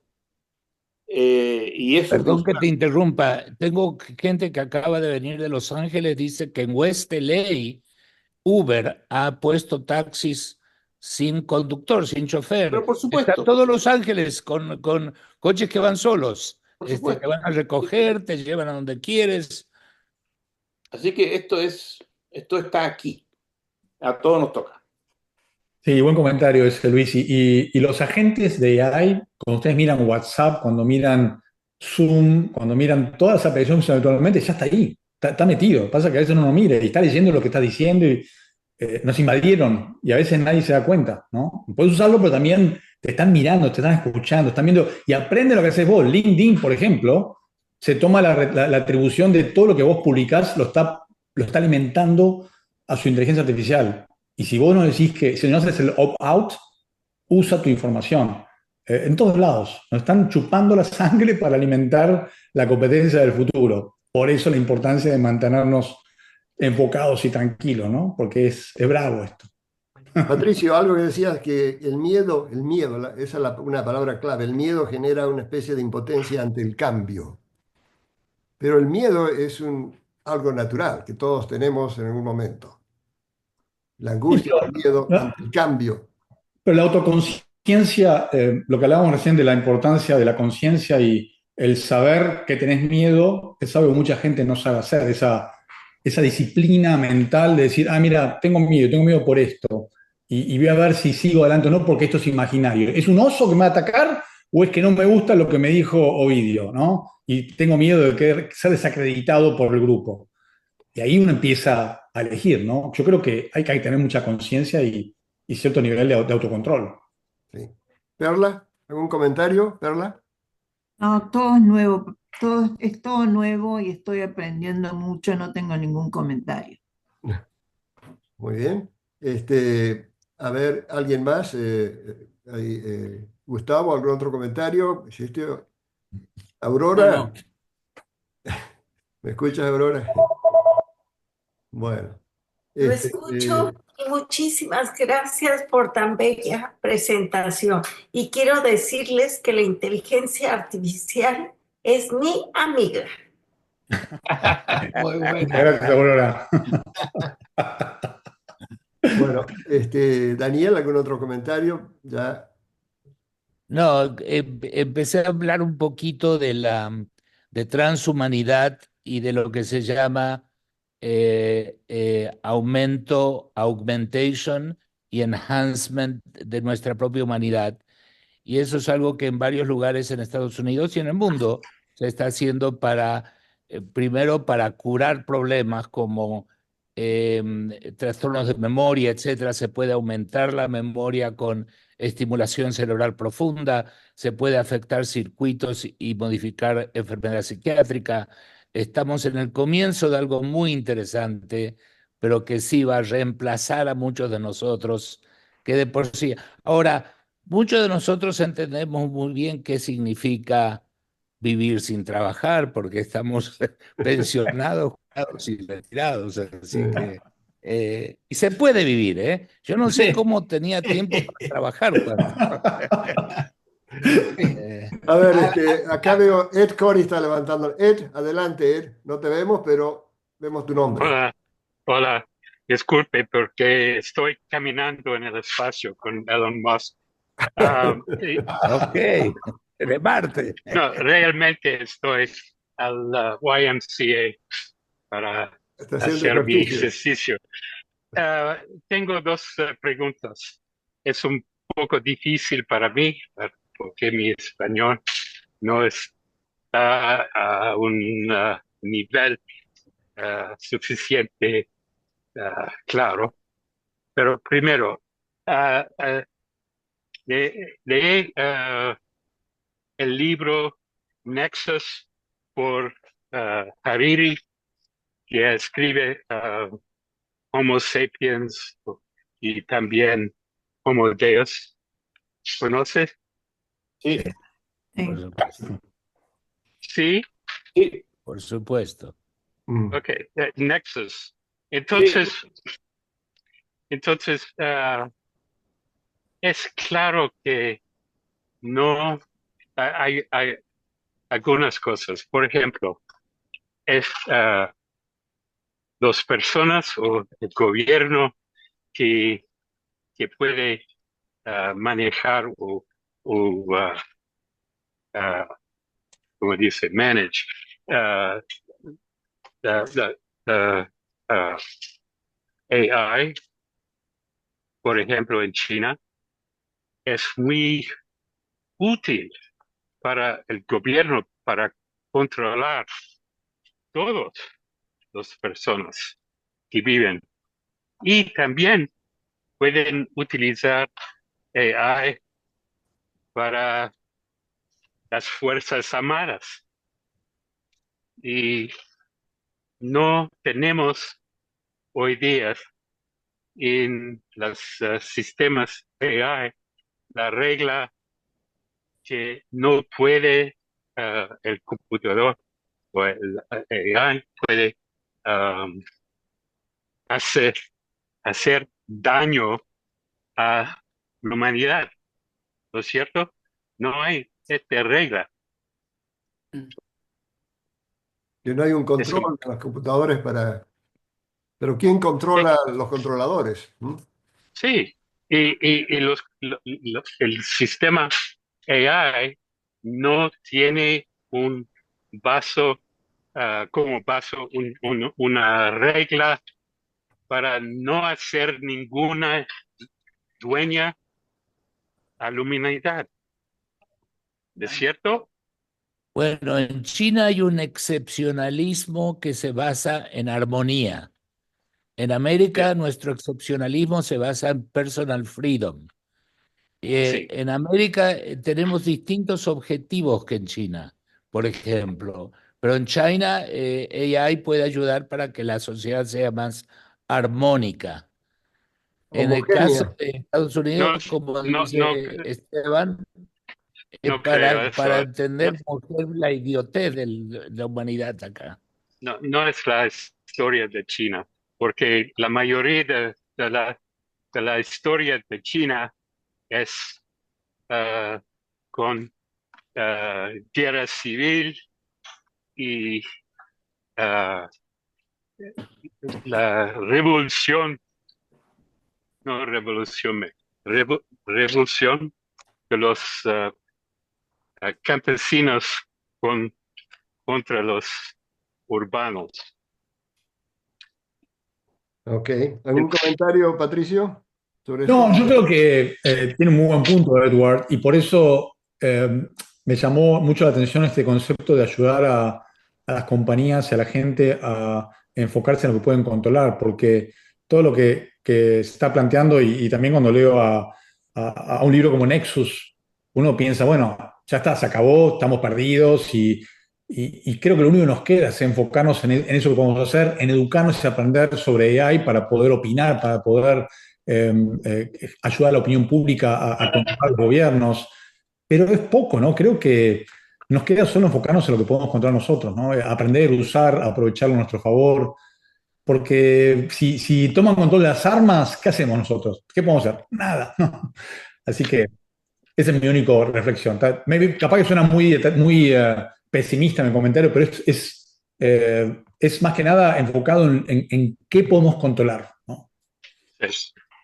Y eso Perdón que te interrumpa. Tengo gente que acaba de venir de Los Ángeles, dice que en West LA Uber ha puesto taxis sin conductor, sin chofer. Pero por supuesto. Está todos Los Ángeles con coches que van solos, te van a recoger, te llevan a donde quieres. Así que esto está aquí. A todos nos toca. Sí, buen comentario ese, Luis. Y los agentes de AI, cuando ustedes miran WhatsApp, cuando miran Zoom, cuando miran todas las aplicaciones habitualmente, ya está ahí, está metido. Pasa que a veces uno no mira y está leyendo lo que está diciendo y nos invadieron y a veces nadie se da cuenta, ¿no? Puedes usarlo, pero también te están mirando, te están escuchando, están viendo y aprende lo que haces vos. LinkedIn, por ejemplo, se toma la atribución de todo lo que vos publicás, lo está alimentando a su inteligencia artificial. Y si vos no decís que, si no haces el opt-out, usa tu información. En todos lados. Nos están chupando la sangre para alimentar la competencia del futuro. Por eso la importancia de mantenernos enfocados y tranquilos, ¿no? Porque es bravo esto. Patricio, algo que decías que el miedo, esa es una palabra clave, el miedo genera una especie de impotencia ante el cambio. Pero el miedo es algo natural que todos tenemos en algún momento. La Sí, angustia, el miedo ante el cambio. pero la autoconciencia, lo que hablábamos recién de la importancia de la conciencia y el saber que tenés miedo, es algo que mucha gente no sabe hacer, esa disciplina mental de decir, ah, mira, tengo miedo por esto, y voy a ver si sigo adelante o no, porque esto es imaginario. ¿Es un oso que me va a atacar o es que no me gusta lo que me dijo Ovidio, ¿no? Y tengo miedo de ser desacreditado por el grupo. Y ahí uno empieza a elegir, ¿no? Yo creo que hay que tener mucha conciencia y cierto nivel de autocontrol. Sí. Perla, ¿algún comentario, Perla? No, todo es nuevo, es todo nuevo y estoy aprendiendo mucho, no tengo ningún comentario. Muy bien. A ver, ¿alguien más? Gustavo, ¿algún otro comentario? Aurora, No. ¿me escuchas, Aurora? Bueno, Lo escucho y muchísimas gracias por tan bella presentación. Y quiero decirles que la inteligencia artificial es mi amiga. Muy bueno. Gracias, Aurora. bueno, Daniel, ¿algún otro comentario? Ya. No, empecé a hablar un poquito de transhumanidad y de lo que se llama augmentation y enhancement de nuestra propia humanidad. Y eso es algo que en varios lugares en Estados Unidos y en el mundo se está haciendo primero para curar problemas como trastornos de memoria, etcétera. Se puede aumentar la memoria con estimulación cerebral profunda, se puede afectar circuitos y modificar enfermedad psiquiátrica. Estamos en el comienzo de algo muy interesante, pero que sí va a reemplazar a muchos de nosotros, que de por sí. Ahora, muchos de nosotros entendemos muy bien qué significa vivir sin trabajar, porque estamos pensionados, jubilados y retirados, así que y se puede vivir, ¿eh? Yo no sé cómo tenía tiempo para trabajar cuando. A ver, acá veo Ed Corey está levantando. Ed, adelante, Ed. No te vemos, pero vemos tu nombre. Hola. Disculpe porque estoy caminando en el espacio con Elon Musk. Ok, de Marte. No, realmente estoy al YMCA para Está haciendo hacer mi ejercicio. ejercicio. Tengo dos preguntas. Es un poco difícil para mí porque mi español no está a un nivel suficiente claro. Pero primero, leí el libro Nexus por Hariri, que escribe Homo sapiens y también Homo Deus. ¿Conoces? Sí. Por supuesto. Sí. Sí. Por supuesto. Ok, Nexus. Entonces, es claro que no hay algunas cosas. Por ejemplo, es dos personas o el gobierno que puede manejar o como dice, manage AI, por ejemplo, en China, es muy útil para el gobierno para controlar todas las personas que viven. Y también pueden utilizar AI para las Fuerzas Armadas. Y no tenemos hoy día en los sistemas AI la regla que no puede el computador o el AI puede hacer daño a la humanidad, ¿no es cierto? No hay esta regla. Que no hay un control de los computadores para... Pero ¿quién controla los controladores? ¿Mm? Sí, y el sistema AI no tiene un vaso, como vaso, una regla para no hacer ninguna dueña a la humanidad. ¿Es cierto? Bueno, en China hay un excepcionalismo que se basa en armonía. En América, nuestro excepcionalismo se basa en personal freedom. En América tenemos distintos objetivos que en China, por ejemplo. Pero en China, AI puede ayudar para que la sociedad sea más armónica. En el caso Homogénea. de Estados Unidos, como dice Esteban, no creo para eso. entender por qué es la idiotez de la humanidad acá. No es la historia de China, porque la mayoría de la historia de China es con guerra civil y la revolución, no revolución, revolución de los campesinos contra los urbanos. Ok. ¿Algún comentario, Patricio, sobre eso? No, yo creo que tiene un muy buen punto, Edward, y por eso me llamó mucho la atención este concepto de ayudar a las compañías y a la gente a enfocarse en lo que pueden controlar, porque todo lo que se está planteando, y también cuando leo a un libro como Nexus, uno piensa, bueno, ya está, se acabó, estamos perdidos, y creo que lo único que nos queda es enfocarnos en eso que podemos hacer, en educarnos y aprender sobre AI para poder opinar, para poder ayudar a la opinión pública a controlar los gobiernos, pero es poco, ¿no? Creo que nos queda solo enfocarnos en lo que podemos controlar nosotros, ¿no? Aprender, usar, aprovecharlo a nuestro favor, porque si toman control de las armas, ¿qué hacemos nosotros? ¿Qué podemos hacer? Nada, ¿no? Así que esa es mi única reflexión. Capaz que suena muy pesimista mi comentario, pero es más que nada enfocado en qué podemos controlar, ¿no?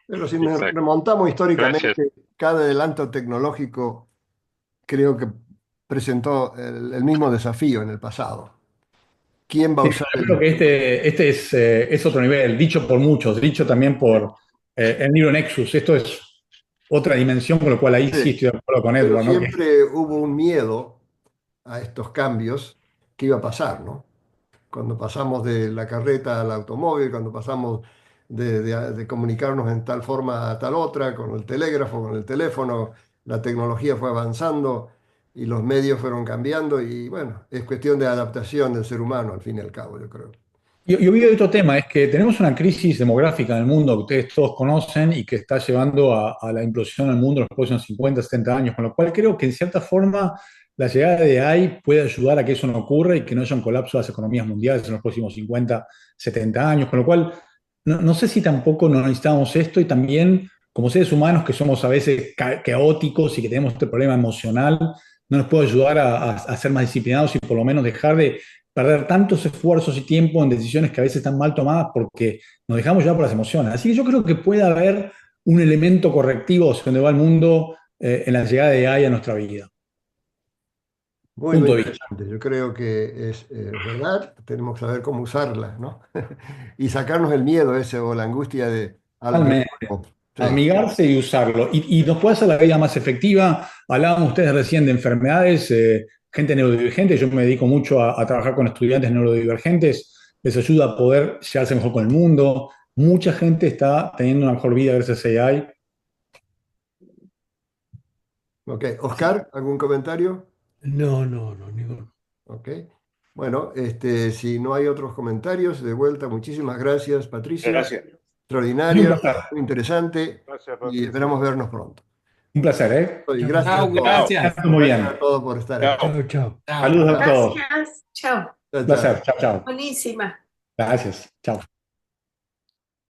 Pero si nos remontamos históricamente, cada adelanto tecnológico creo que presentó el mismo desafío en el pasado. ¿Quién va a usar Creo que este es otro nivel, dicho por muchos, dicho también por el libro Nexus. Esto es otra dimensión, con lo cual ahí sí estoy de acuerdo con Edward, ¿no? Siempre hubo un miedo a estos cambios que iba a pasar, ¿no? Cuando pasamos de la carreta al automóvil, cuando pasamos de comunicarnos en tal forma a tal otra, con el telégrafo, con el teléfono, la tecnología fue avanzando y los medios fueron cambiando y bueno, es cuestión de adaptación del ser humano al fin y al cabo, yo creo. Y olvido otro tema, es que tenemos una crisis demográfica en el mundo que ustedes todos conocen y que está llevando a la implosión del mundo en los próximos 50, 70 años, con lo cual creo que en cierta forma la llegada de AI puede ayudar a que eso no ocurra y que no haya un colapso de las economías mundiales en los próximos 50, 70 años, con lo cual no sé si tampoco nos necesitamos esto y también como seres humanos que somos a veces caóticos y que tenemos este problema emocional, no nos puede ayudar a ser más disciplinados y por lo menos dejar de perder tantos esfuerzos y tiempo en decisiones que a veces están mal tomadas porque nos dejamos llevar por las emociones. Así que yo creo que puede haber un elemento correctivo hacia donde va el mundo en la llegada de AI a nuestra vida. Muy, muy punto de vista. interesante. Yo creo que es verdad, tenemos que saber cómo usarla, ¿no? Y sacarnos el miedo ese o la angustia de algo Totalmente. nuevo. Sí. Amigarse y usarlo. Y nos puede hacer la vida más efectiva. Hablaban ustedes recién de enfermedades, gente neurodivergente. Yo me dedico mucho a trabajar con estudiantes neurodivergentes. Les ayuda a poder llevarse mejor con el mundo. Mucha gente está teniendo una mejor vida gracias a AI. Ok, Oscar, ¿algún comentario? No, ninguno. Ok. Bueno, si no hay otros comentarios, de vuelta, muchísimas gracias, Patricio. Gracias. Extraordinario, Un placer. muy interesante Gracias, y Patricio. esperamos vernos pronto. Un placer, ¿eh? Y gracias Chao, a todos. gracias. Muy bien. Gracias a todos por estar aquí. Chao, chao. Chao. Saludos a todos. Gracias. Chao. Chao, Un chao. placer. Chao, chao. Buenísima. Gracias. Chao.